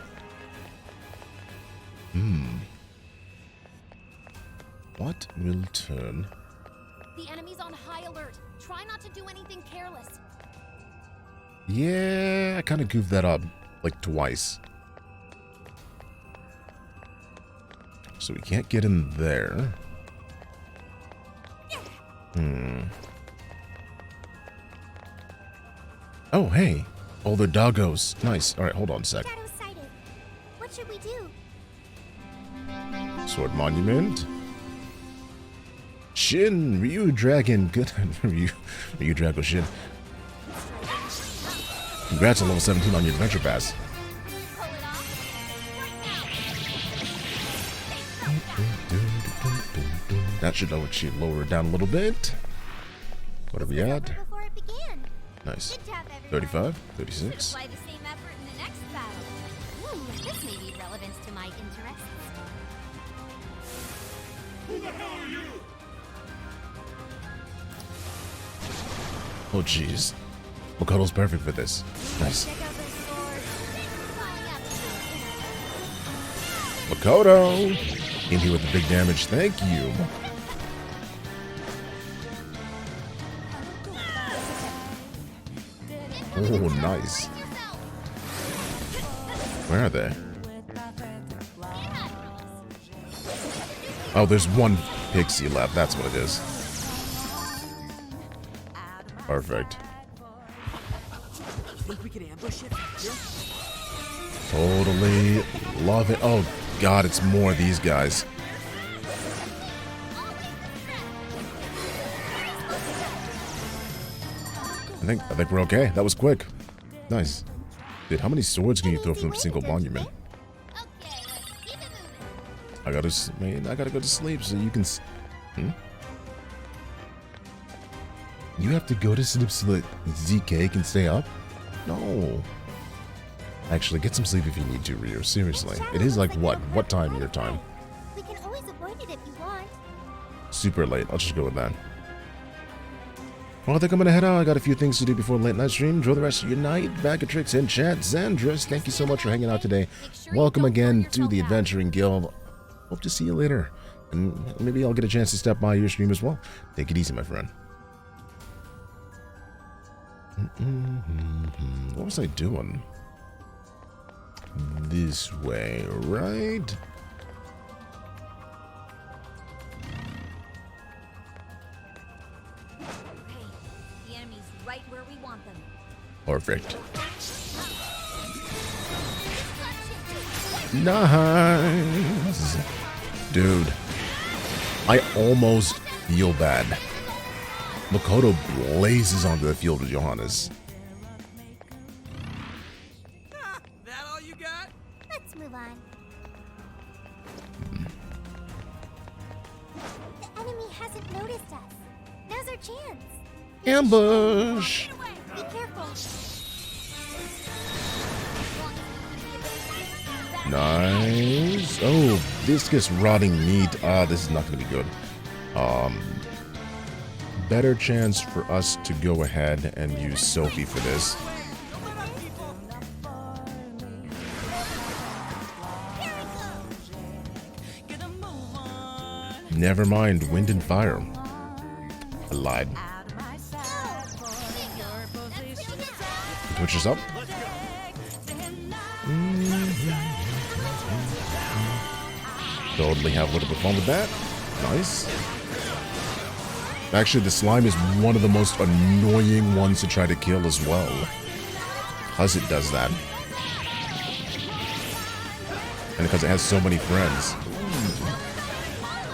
What will turn? The enemy's on high alert. Try not to do anything careless. Yeah, I kind of goofed that up. Like twice. So we can't get in there. Oh, hey. Oh, they're doggos. Nice. Alright, hold on a sec. Shadow sighted. What should we do? Sword Monument. Shin, Ryu Dragon. Good. Ryu Dragon Shin. Congrats on level 17 on your adventure pass. That should lower it down a little bit. What are we at? Before it began. Nice. Good job, everyone. 35, 36. Apply the same effort in the next battle. This may be relevant to my interests. Who the hell are you? Oh, jeez. Makoto's perfect for this. Nice. Check out those swords. Makoto! In here with the big damage. Thank you. Oh, nice. Where are they? Oh, there's one pixie left. That's what it is. Perfect. Think we can ambush it here? Totally love it. Oh, God, it's more of these guys. I think we're okay. That was quick. Nice. Dude, how many swords can you throw from a single monument? I gotta go to sleep so you can... You have to go to sleep so that ZK can stay up? No. Actually, get some sleep if you need to, Ryu. Seriously. It is like what? What time your time? We can always avoid it if you want. Super late. I'll just go with that. Well, I think I'm gonna head out. I got a few things to do before late night stream. Enjoy the rest of your night. BagOTrix in chat. Xandris, thank you so much for hanging out today. Welcome again to the Adventuring Guild. Hope to see you later. And maybe I'll get a chance to step by your stream as well. Take it easy, my friend. What was I doing? this way, right? Okay, the enemy's right where we want them. Perfect. Nice. Dude, I almost feel bad. Makoto blazes onto the field with Johannes. That all you got? Let's move on. The enemy hasn't noticed us. Now's our chance. Ambush! Be careful. Nice. Oh, viscous rotting meat. Ah, this is not going to be good. Better chance for us to go ahead and use Sophie for this. Never mind, wind and fire. I lied. Switch this up. Totally have a little bit of fun with that. Nice. Actually, the slime is one of the most annoying ones to try to kill as well. Because it does that. And because it has so many friends.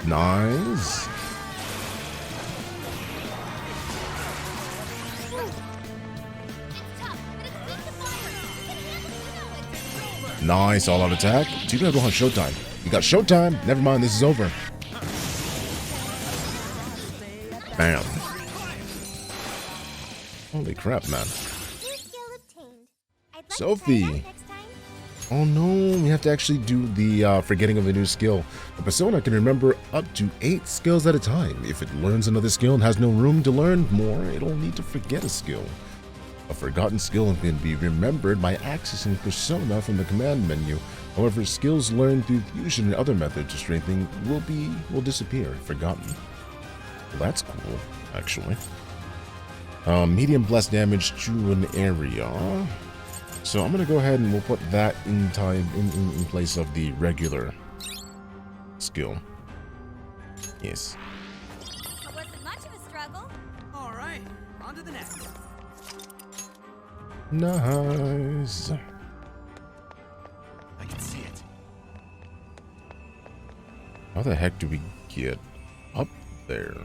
Nice. Nice, all out attack. So you gotta go on Showtime. You got Showtime. Never mind, this is over. Bam. Holy crap, man. Sophie. Oh no, we have to actually do the forgetting of a new skill. A persona can remember up to 8 skills at a time. If it learns another skill and has no room to learn more, it'll need to forget a skill. A forgotten skill can be remembered by accessing persona from the command menu. However, skills learned through fusion and other methods of strengthening will disappear, forgotten. Well, that's cool, actually. Medium blast damage to an area. So I'm gonna go ahead and we'll put that in place of the regular skill. Yes. It wasn't much of a struggle. All right, on to the next. Nice. I can see it. How the heck do we get up there?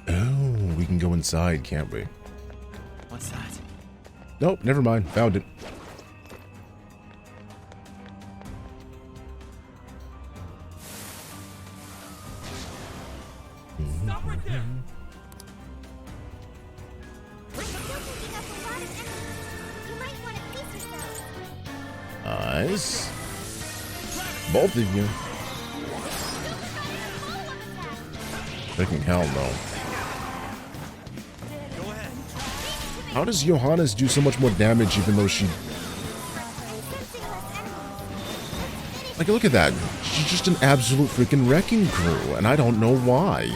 Oh, we can go inside, can't we? What's that? Nope, never mind. Found it. Stop right there! Nice. Both of you. Freaking hell no. How does Johannes do so much more damage even though she... Like, look at that. She's just an absolute freaking wrecking crew, and I don't know why.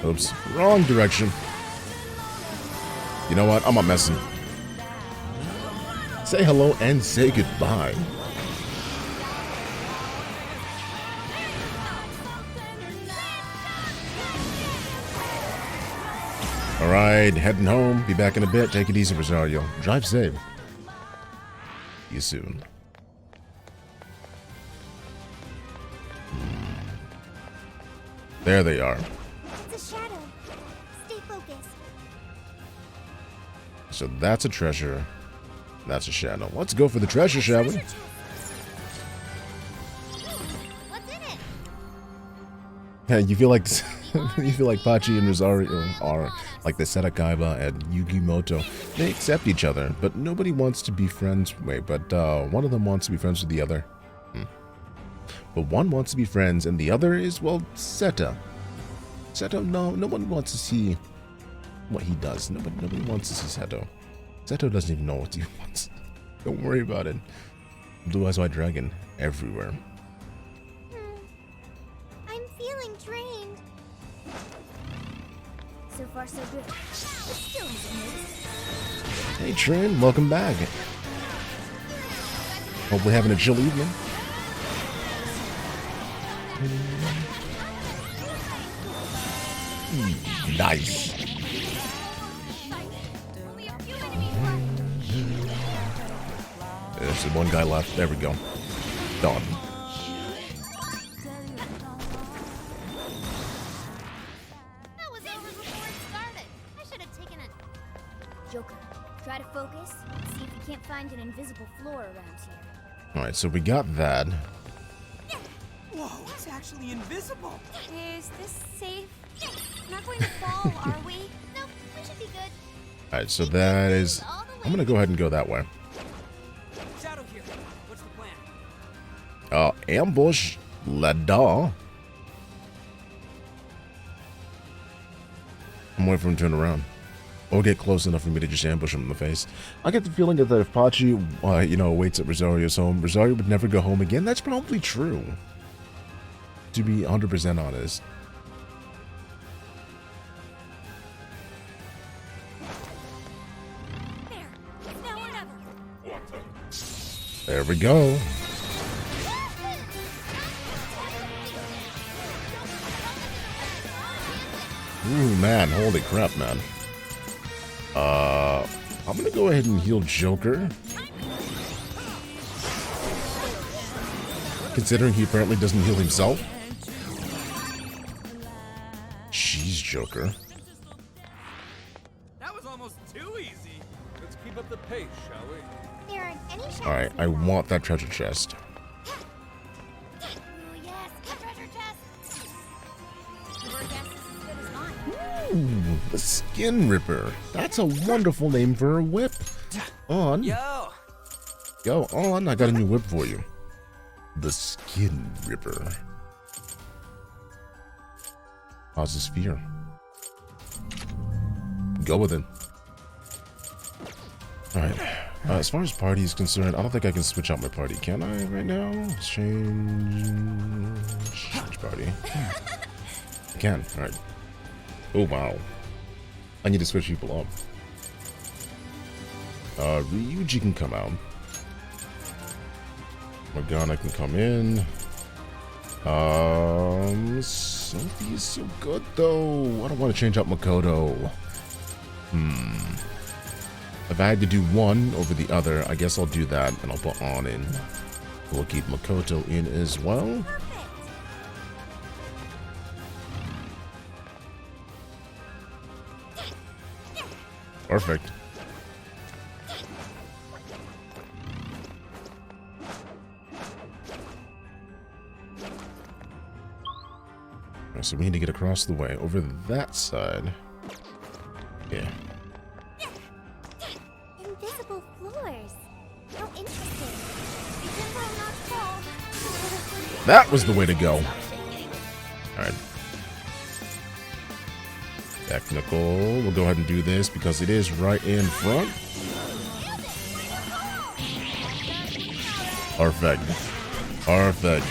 Oops. Wrong direction. You know what? I'm not messing. Say hello and say goodbye. Alright, heading home. Be back in a bit. Take it easy, Rosario. Drive safe. See you soon. There they are. It's a shadow. Stay focused. So that's a treasure. That's a shadow. Let's go for the treasure, shall we? What's in it? Yeah, you feel like you feel like Pachi and Rosario are like the Setakaiba and Yugimoto. They accept each other, but nobody wants to be friends. Wait, but one of them wants to be friends with the other. But one wants to be friends, and the other is, well, Seta. Seto, no one wants to see what he does. Nobody wants to see Seto. Seto doesn't even know what he wants. Don't worry about it. Blue Eyes White Dragon everywhere. I'm feeling drained. So far, so good. But still hasn't moved. Hey, Trin, welcome back. Hopefully having a chill evening. Nice. Only a few enemies left. There's one guy left. There we go. Done. That was over before it started. I should have taken it. Joker, try to focus. See if you can't find an invisible floor around here. Alright, so we got that. Whoa, it's actually invisible. Is this safe? Not going to fall, are we? Nope, we should be good. Alright, so that is... I'm gonna go ahead and go that way. Shadow here. What's the plan? Ambush. La-da. I'm waiting for him to turn around. Or get close enough for me to just ambush him in the face. I get the feeling that if Pachi, waits at Rosario's home, Rosario would never go home again. That's probably true. To be 100% honest. There. It's now or never. There we go. Ooh, man. Holy crap, man. I'm gonna go ahead and heal Joker. Considering he apparently doesn't heal himself. Jeez, Joker. That was almost too easy. Let's keep up the pace, shall we? There aren't any shadows. Alright, I want that treasure chest. Oh, yes, a treasure chest. Your guess is as good as mine. Ooh, the Skin Ripper. That's a wonderful name for a whip. On. Go on, I got a new whip for you. The Skin Ripper. Causes fear. Go with it. Alright. As far as party is concerned, I don't think I can switch out my party. Can I right now? Change party. I can. Alright. Oh, wow. I need to switch people up. Ryuji can come out. Morgana can come in. Sophie is so good though. I don't want to change out Makoto. If I had to do one over the other, I guess I'll do that and I'll put On in. We'll keep Makoto in as well. Perfect. So we need to get across the way. Over that side. Yeah. Invisible floors. How interesting. Be careful not to fall. That was the way to go. Alright. Technical. We'll go ahead and do this because it is right in front. Perfect. Perfect.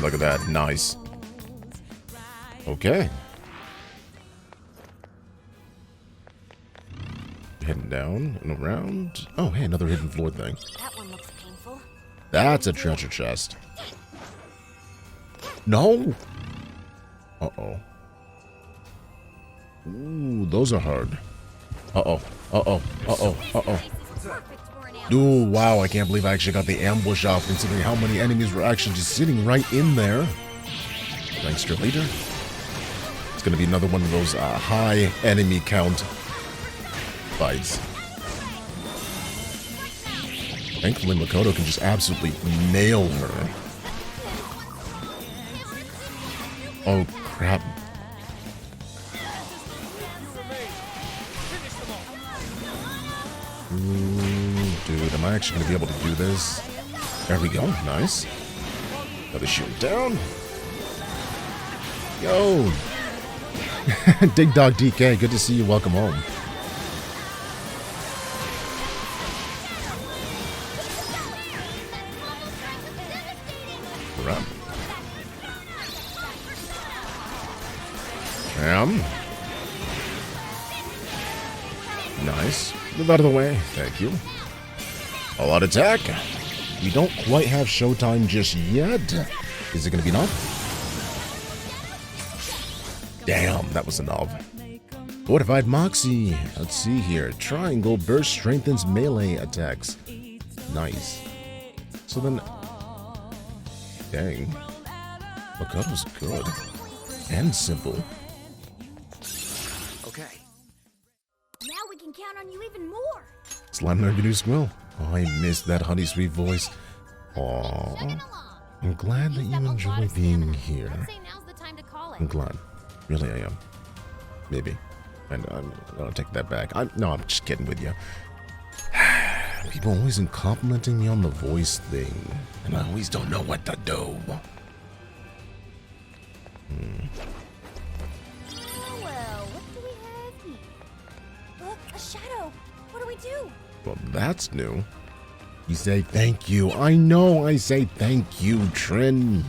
Look at that. Nice. Okay. Heading down and around. Oh, hey, another hidden floor thing. That one looks painful. That's a treasure chest. No. Uh-oh. Ooh, those are hard. Uh-oh. Uh-oh. Uh-oh. Uh-oh. Ooh, wow, I can't believe I actually got the ambush off considering how many enemies were actually just sitting right in there. Thanks, Strip Leader. It's gonna be another one of those high enemy count fights. Thankfully, Makoto can just absolutely nail her. Oh, crap. Ooh, dude, am I actually going to be able to do this? There we go. Nice. Another shield down. Yo. Dig Dog DK, good to see you. Welcome home. crap. Nice. Move out of the way. Thank you. All out attack. We don't quite have showtime just yet. Is it going to be enough? Damn, that was enough. Fortified Moxie. Let's see here. Triangle burst strengthens melee attacks. Nice. So then... Dang. Look, that was good. And simple. Okay. Now we can count on you even more. Slime Nerd new Squill. Oh, I missed that honey sweet voice. Aww. I'm glad that you enjoy being here. I'm glad. Really, I am. Maybe. And I'm gonna take that back. I'm just kidding with you. People always complimenting me on the voice thing, and I always don't know what to do. Oh, well, what do we have here? Look, a shadow. What do we do? Well, that's new. You say thank you. I know I say thank you, Trin.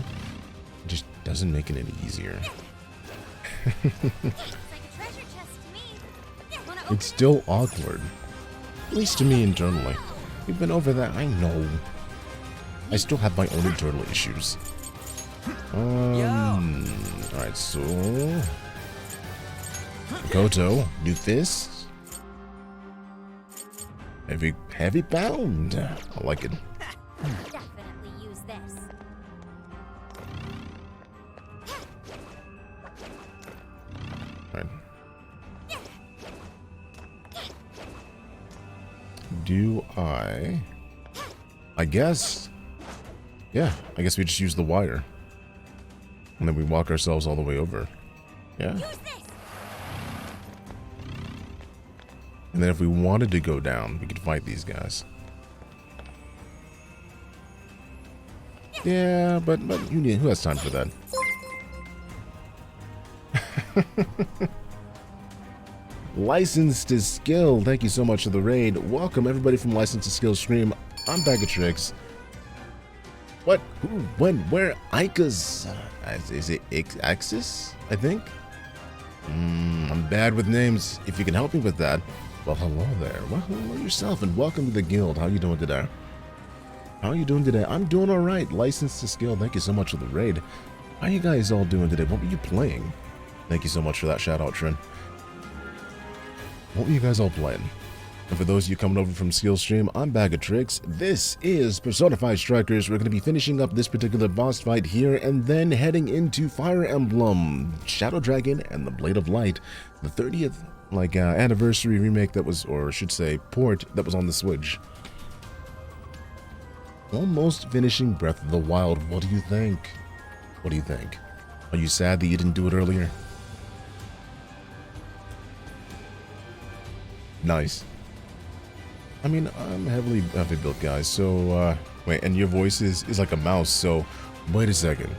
It just doesn't make it any easier. Looks like a treasure chest to me. Wanna open It's still awkward. At least to me internally. We've been over that, I know. I still have my own internal issues. Alright, so... Koto, do this. Heavy bound. I like it. Definitely use this. Right. Do I guess... Yeah, I guess we just use the wire. And then we walk ourselves all the way over. Yeah. Use this. And then if we wanted to go down, we could fight these guys. Yeah, but who has time for that? License to Skill, thank you so much for the raid. Welcome everybody from License to Skill stream. I'm BagOTrix. What? Who? When? Where? Icas? Is it Axis? I think? I'm bad with names. If you can help me with that, well, hello there. Well, hello yourself, and welcome to the guild. How you doing today? How are you doing today? I'm doing all right. License to Skill, thank you so much for the raid. How you guys all doing today? What were you playing? Thank you so much for that shout out, Trin. What were you guys all playing? And for those of you coming over from Skill Stream, I'm BagOTrix. This is Persona 5 Strikers. We're going to be finishing up this particular boss fight here and then heading into Fire Emblem, Shadow Dragon, and the Blade of Light, the 30th anniversary remake that was, or I should say, port that was on the Switch. Almost finishing Breath of the Wild. What do you think? What do you think? Are you sad that you didn't do it earlier? Nice. I mean, I'm heavy built guy, so, wait, and your voice is like a mouse, so, wait a second.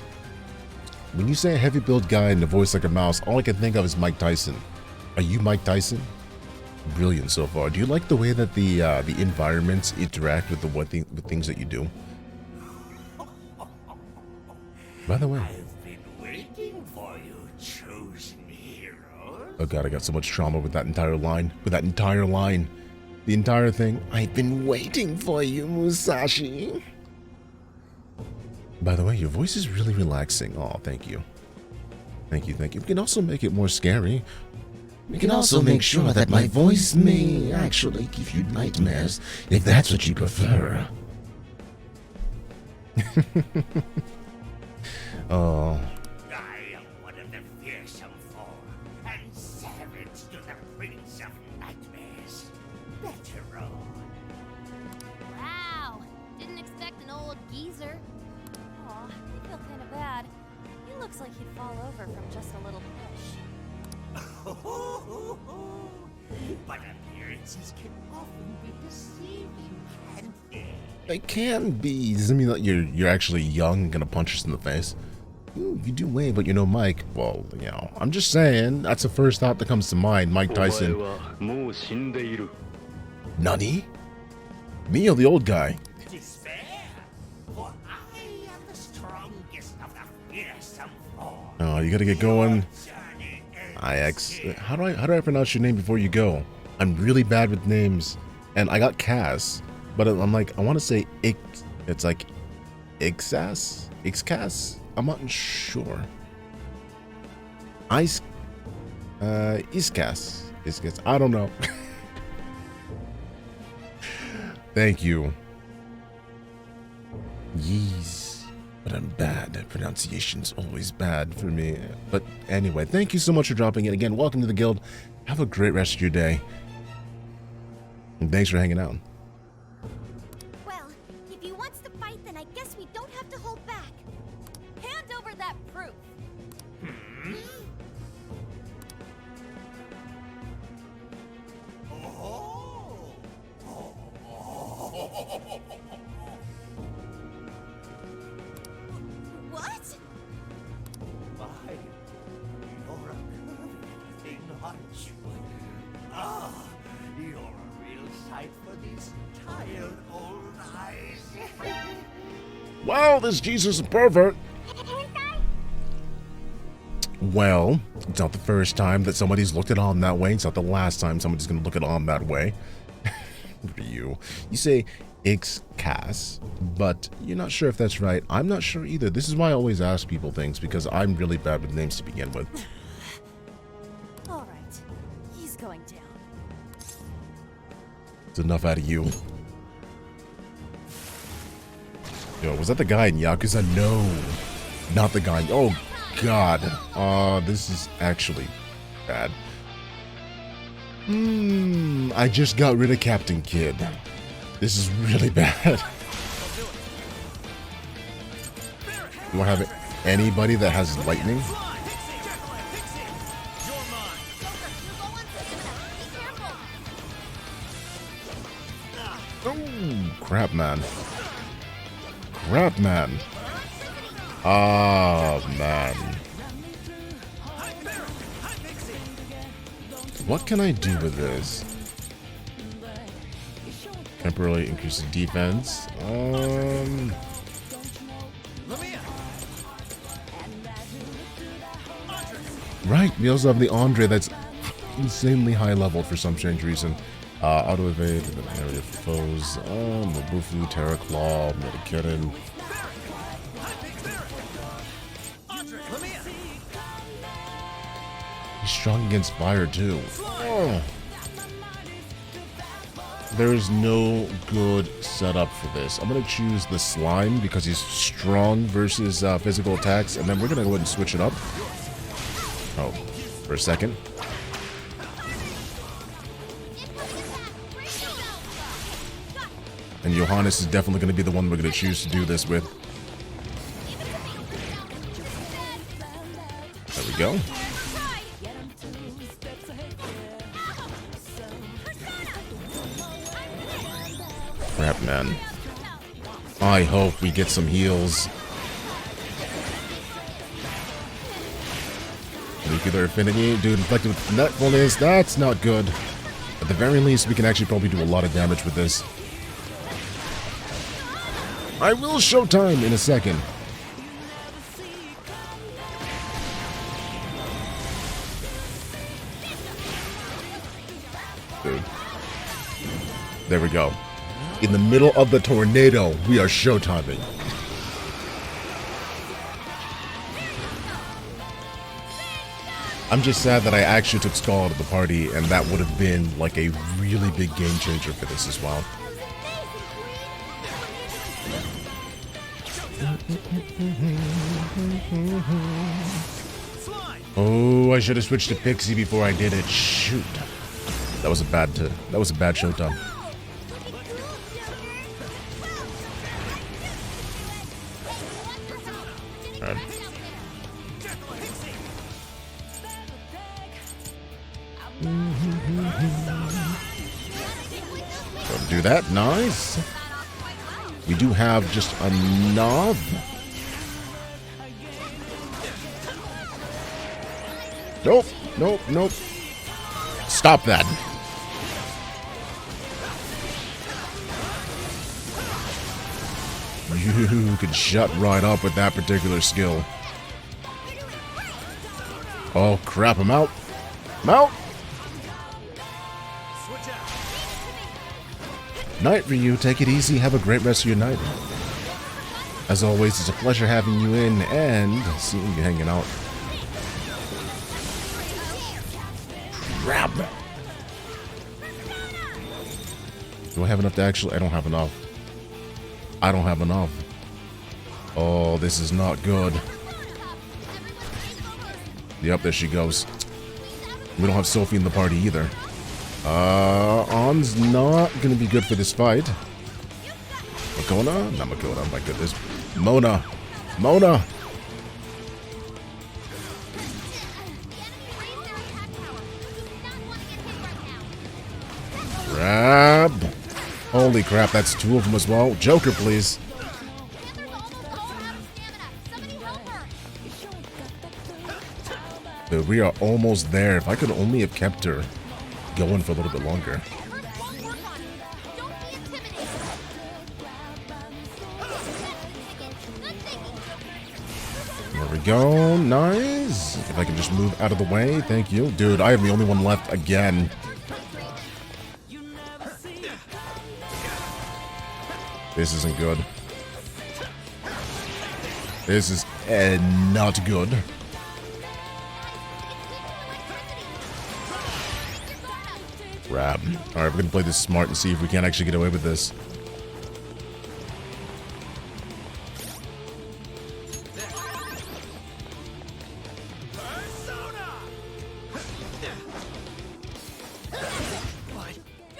When you say a heavy built guy and a voice like a mouse, all I can think of is Mike Tyson. Are you Mike Tyson? Brilliant so far. Do you like the way that the environments interact with with things that you do? By the way. I've been waiting for you, chosen hero. Oh god, I got so much trauma with that entire line. The entire thing. I've been waiting for you, Musashi. By the way, your voice is really relaxing. Oh, thank you. Thank you. We can also make it more scary. We can also make sure that my voice may actually give you nightmares, if that's what you prefer. Oh. I am one of the fearsome four, and savage to the Prince of Nightmares. Better own. Wow, didn't expect an old geezer. Aw, I feel kind of bad. He looks like he'd fall over from just a little push. But appearances can often be deceiving, can't they? They can be. Doesn't mean that you're actually young and gonna punch us in the face. Ooh, you do wave, but you know Mike. Well, you know, I'm just saying. That's the first thought that comes to mind. Mike Tyson. Nani? Me or the old guy? Despair, for I am the strongest Oh, you gotta get going. IX. How do I pronounce your name before you go? I'm really bad with names, and I got Cass, but I'm like, I want to say Ix. It's like Ixas, Ixcas. I'm not sure. Iscas. Iscas. I don't know. Thank you. Yeez. But I'm bad. Pronunciation's always bad for me. But anyway, thank you so much for dropping in. Again, welcome to the guild. Have a great rest of your day. And thanks for hanging out. Well, if he wants to fight, then I guess we don't have to hold back. Hand over that proof. What? My, you're a curvy thing, aren't you? Ah, you're a real sight for these tired old eyes. Wow, this Jesus is a pervert. Well, it's not the first time that somebody's looked at Om that way. It's not the last time somebody's going to look at Om that way. For you. You say Ixcas, but you're not sure if that's right. I'm not sure either. This is why I always ask people things, because I'm really bad with names to begin with. All right, he's going down. It's enough out of you. Yo, was that the guy in Yakuza? No. Not the guy. Oh, God. This is actually bad. I just got rid of Captain Kidd. This is really bad. Do I have anybody that has lightning? Oh, crap, man. Crap, man. Oh, man. What can I do with this? Temporarily increase the defense. Right, we also have the Andre that's insanely high level for some strange reason. Auto evade, area of foes. Mabufu, Terra Claw, Medikitten. He's strong against fire too. Oh. There is no good setup for this. I'm gonna choose the slime because he's strong versus physical attacks, and then we're gonna go ahead and switch it up. Oh, for a second. And Johannes is definitely gonna be the one we're gonna choose to do this with. There we go. Crap, man. I hope we get some heals. Nuclear affinity, dude, inflected with forgetfulness. That's not good. At the very least, we can actually probably do a lot of damage with this. I will show time in a second. Dude. There we go. In the middle of the tornado, we are showtiming. I'm just sad that I actually took Skull out of the party, and that would have been like a really big game changer for this as well. Oh, I should have switched to Pixie before I did it. Shoot. That was a bad showtime. Alright. Don't do that. Nice. We do have just enough. Nope. Nope. Nope. Stop that. You could shut right up with that particular skill. Oh, crap, I'm out. I'm out. Switch out. Night, Ryu. Take it easy. Have a great rest of your night. As always, it's a pleasure having you in and seeing you hanging out. Crap. Do I have enough to actually? I don't have enough. I don't have enough. Oh, this is not good. Yep, there she goes. We don't have Sophie in the party either. On's not gonna be good for this fight. Makona? Not Makona, my goodness. Mona! Mona! Crap! Holy crap, that's two of them as well. Joker, please. Dude, we are almost there. If I could only have kept her going for a little bit longer. There we go. Nice. If I can just move out of the way. Thank you. Dude, I am the only one left again. This isn't good. This is not good. Crap. Alright, we're gonna play this smart and see if we can actually get away with this.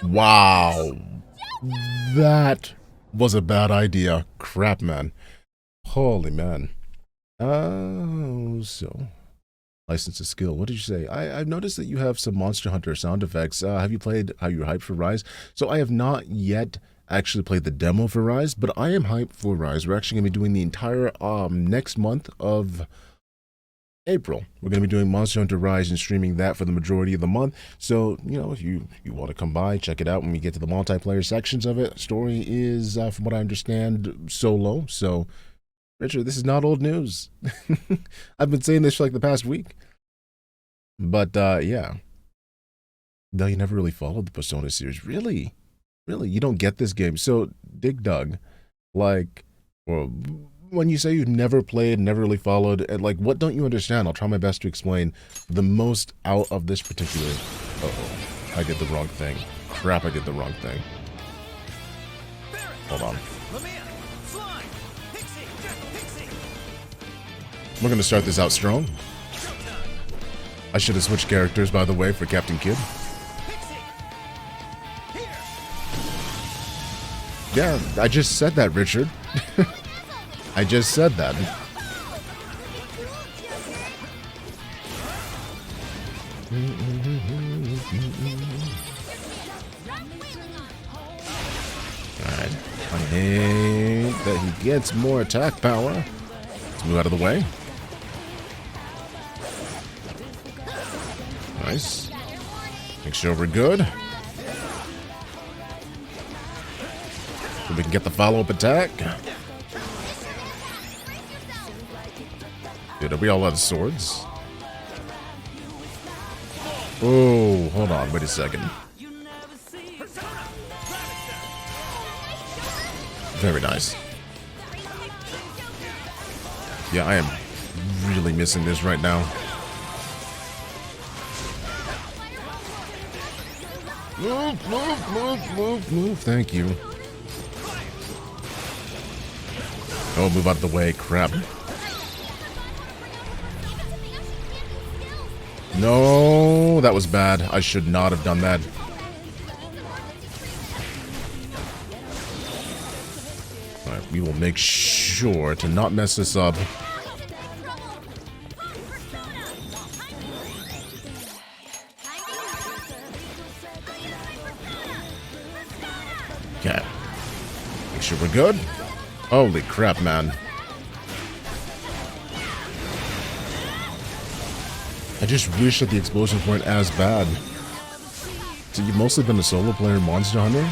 Wow. That was a bad idea. Crap, man. Holy man. So... License to skill. What did you say? I've noticed that you have some Monster Hunter sound effects. Have you played How You're Hyped for Rise? So I have not yet actually played the demo for Rise, but I am hyped for Rise. We're actually going to be doing the entire next month of April. We're going to be doing Monster Hunter Rise and streaming that for the majority of the month. So, you know, if you want to come by, check it out when we get to the multiplayer sections of it. Story is, from what I understand, solo. So, Richard, this is not old news. I've been saying this for like the past week. But, yeah. No, you never really followed the Persona series. Really? Really? You don't get this game. So, Dig Dug, like, well, when you say you've never played, never really followed, and like, what don't you understand? I'll try my best to explain the most out of this particular... Uh-oh. I did the wrong thing. Crap, I did the wrong thing. Hold on. We're going to start this out strong. I should have switched characters, by the way, for Captain Kidd. Yeah, I just said that, Richard. I just said that. Alright. I hate that he gets more attack power. Let's move out of the way. Nice. Make sure we're good. So we can get the follow-up attack. Dude, are we all out of swords? Oh, hold on. Wait a second. Very nice. Yeah, I am really missing this right now. Move, move, move, move, move. Thank you. Oh, move out of the way. Crap. No, that was bad. I should not have done that. Alright, we will make sure to not mess this up. Okay. Make sure we're good. Holy crap, man. I just wish that the explosions weren't as bad. So you've mostly been a solo player in Monster Hunter?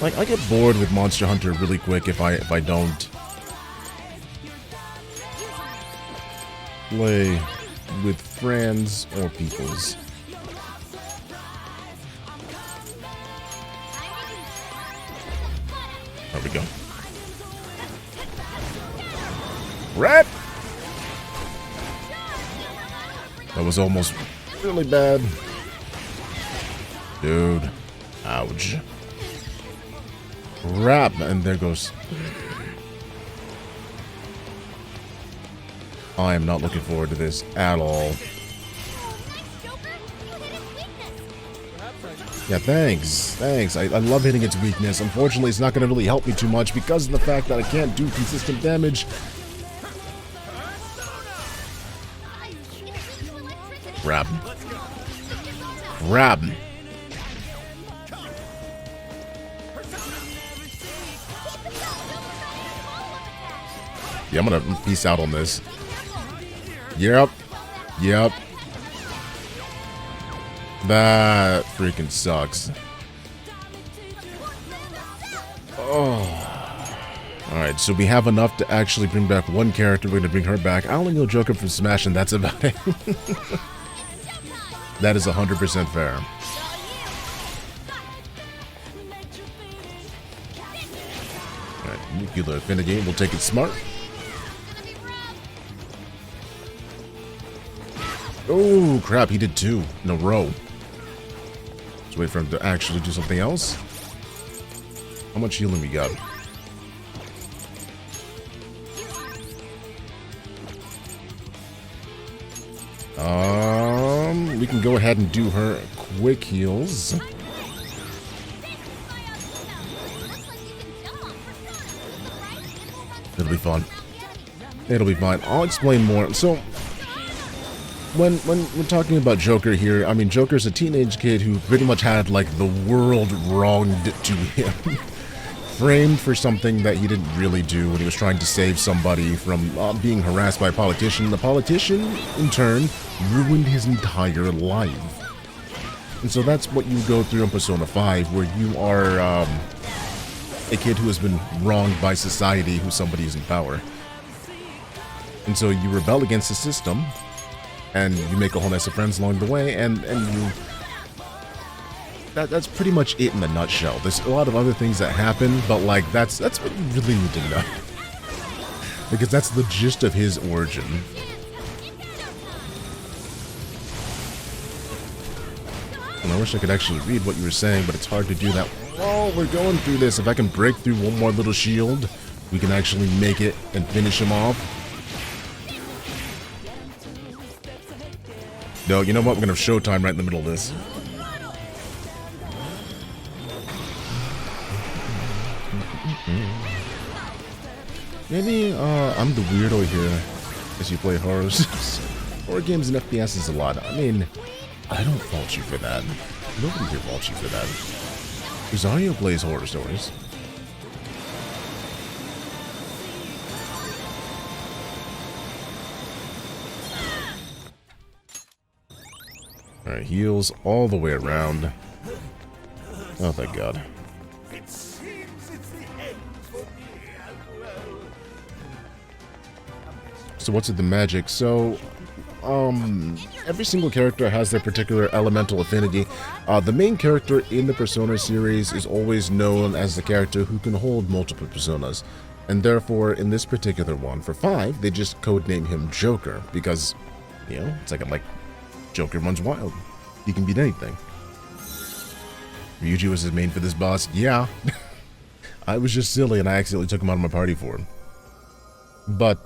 Like, I get bored with Monster Hunter really quick if I don't play with friends or peoples. There we go. Rat! That was almost really bad. Dude. Ouch. Crap. And there goes. I am not looking forward to this at all. Yeah, thanks. Thanks. I love hitting its weakness. Unfortunately, it's not going to really help me too much because of the fact that I can't do consistent damage. Grab. Grab. Yeah, I'm going to peace out on this. Yep. Yep. That freaking sucks. Oh. Alright, so we have enough to actually bring back one character. We're going to bring her back. I only know Joker from Smash, and that's about it. That is 100% fair. Alright, nuclear affinity. We'll take it smart. Oh, crap. He did 2 in a row. Let's wait for him to actually do something else. How much healing we got? We can go ahead and do her quick heals. It'll be fun. It'll be fine. I'll explain more. So, when we're talking about Joker here, I mean, Joker's a teenage kid who pretty much had, like, the world wronged to him. Framed for something that he didn't really do when he was trying to save somebody from being harassed by a politician. The politician, in turn, ruined his entire life. And so that's what you go through in Persona 5, where you are a kid who has been wronged by society, who somebody is in power. And so you rebel against the system, and you make a whole mess of friends along the way, and you... That's pretty much it in a nutshell. There's a lot of other things that happen, but like that's what you really need to know. Because that's the gist of his origin. And I wish I could actually read what you were saying, but it's hard to do that. Oh, we're going through this. If I can break through one more little shield, we can actually make it and finish him off. No, you know what? We're gonna have Showtime right in the middle of this. Maybe I'm the weirdo here as you play horrors. Horror games and FPSs a lot. I mean, I don't fault you for that. Nobody here faults you for that. Rosario plays horror stories. Alright, heals all the way around. Oh, thank God. So what's with the magic? So, every single character has their particular elemental affinity. The main character in the Persona series is always known as the character who can hold multiple personas. And therefore, in this particular one, for 5, they just codename him Joker. Because, you know, it's like Joker runs wild. He can beat anything. Ryuji was his main for this boss. Yeah. I was just silly and I accidentally took him out of my party for him. But,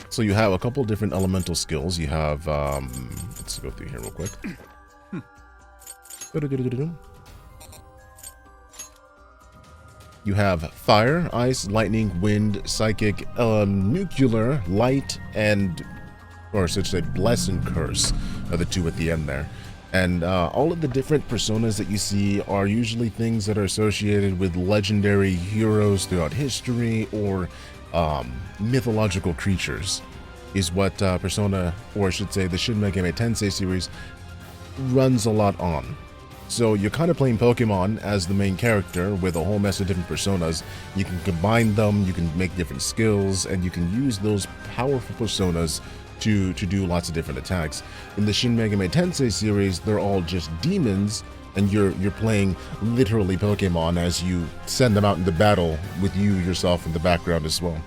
so you have a couple different elemental skills. You have, let's go through here real quick. You have fire, ice, lightning, wind, psychic, nuclear, light, and, or I should say, bless and curse are the 2 at the end there. And all of the different personas that you see are usually things that are associated with legendary heroes throughout history or mythological creatures is what Persona, or I should say the Shin Megami Tensei series, runs a lot on. So you're kind of playing Pokemon as the main character with a whole mess of different personas. You can combine them, you can make different skills, and you can use those powerful personas to do lots of different attacks. In the Shin Megami Tensei series, they're all just demons, and you're playing literally Pokemon as you send them out into battle with you yourself in the background as well.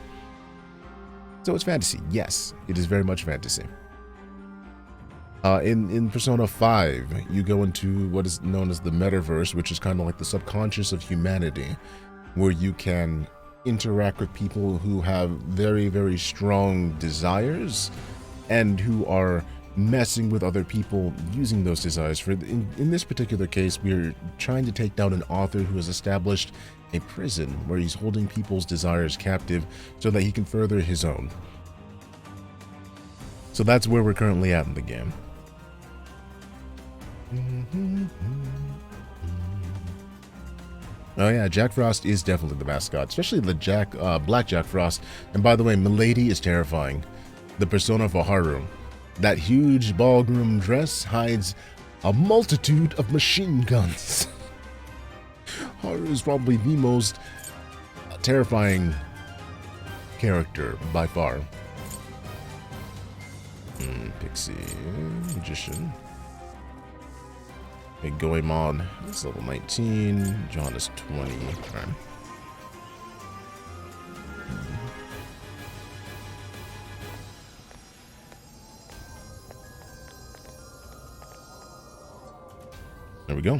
So it's fantasy. Yes, it is very much fantasy. In Persona 5, you go into what is known as the Metaverse, which is kind of like the subconscious of humanity, where you can interact with people who have very, very strong desires and who are messing with other people using those desires. In this particular case, we're trying to take down an author who has established a prison where he's holding people's desires captive so that he can further his own. So that's where we're currently at in the game. Oh yeah, Jack Frost is definitely the mascot, especially the Black Jack Frost. And by the way, Milady is terrifying. The persona for Haru. That huge ballroom dress hides a multitude of machine guns. Haru is probably the most terrifying character by far. Pixie, Magician. Okay, Goemon is level 19. John is 20. Alright. There we go.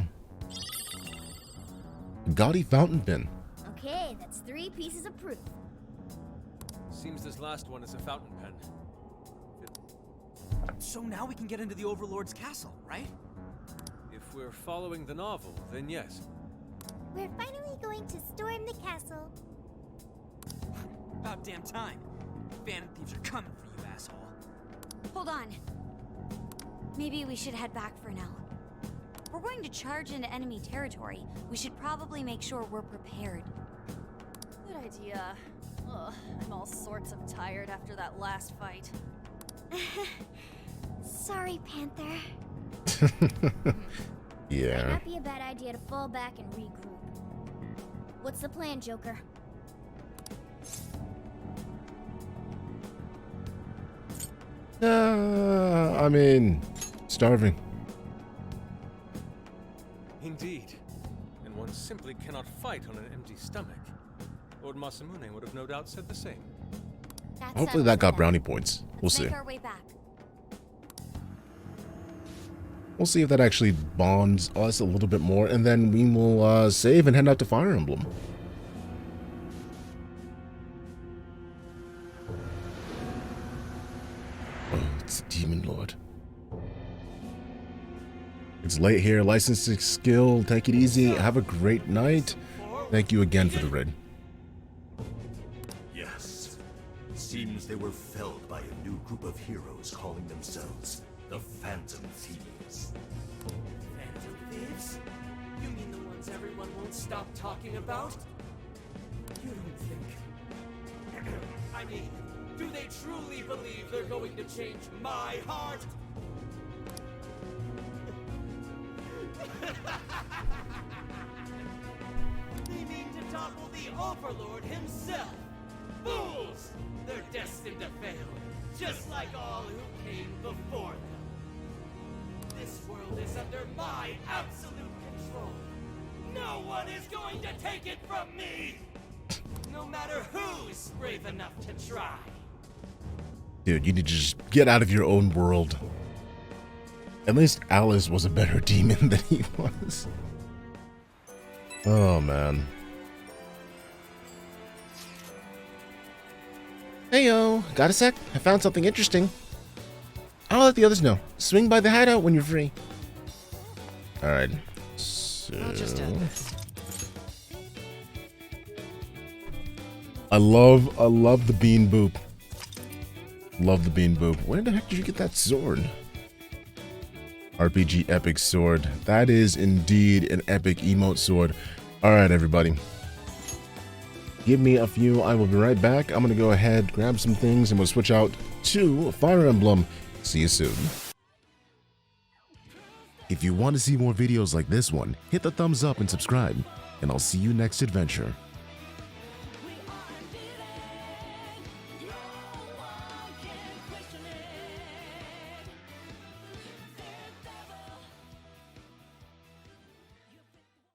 Gaudy fountain pen. Okay, that's 3 pieces of proof. Seems this last one is a fountain pen. So now we can get into the Overlord's castle, right? If we're following the novel, then yes. We're finally going to storm the castle. About damn time. Phantom Thieves are coming for you, asshole. Hold on. Maybe we should head back for now. We're going to charge into enemy territory. We should probably make sure we're prepared. Good idea. Ugh, I'm all sorts of tired after that last fight. Sorry, Panther. Yeah. Might not be a bad idea to fall back and regroup. What's the plan, Joker? I mean, starving. Indeed. And one simply cannot fight on an empty stomach. Lord Masamune would have no doubt said the same. Hopefully that got brownie points. We'll see. Make our way back. We'll see if that actually bonds us a little bit more, and then we will save and head out to Fire Emblem. Oh, it's Demon Lord. It's late here. Licensing skill. Take it easy. Have a great night. Thank you again for the raid. Yes. Seems they were felled by a new group of heroes calling themselves the Phantom Thieves. Phantom Thieves? You mean the ones everyone won't stop talking about? You don't think... I mean, do they truly believe they're going to change my heart? They mean to topple the Overlord himself! Fools! They're destined to fail, just like all who came before them. This world is under my absolute control. No one is going to take it from me! No matter who's brave enough to try. Dude, you need to just get out of your own world. At least Alice was a better demon than he was. Oh, man. Heyo, got a sec? I found something interesting. I'll let the others know. Swing by the hideout when you're free. Alright. So... I love the bean boop. Love the bean boop. Where the heck did you get that sword? RPG epic sword. That is indeed an epic emote sword. Alright, everybody. Give me a few. I will be right back. I'm going to go ahead, grab some things, and we'll switch out to Fire Emblem. See you soon. If you want to see more videos like this one, hit the thumbs up and subscribe, and I'll see you next adventure.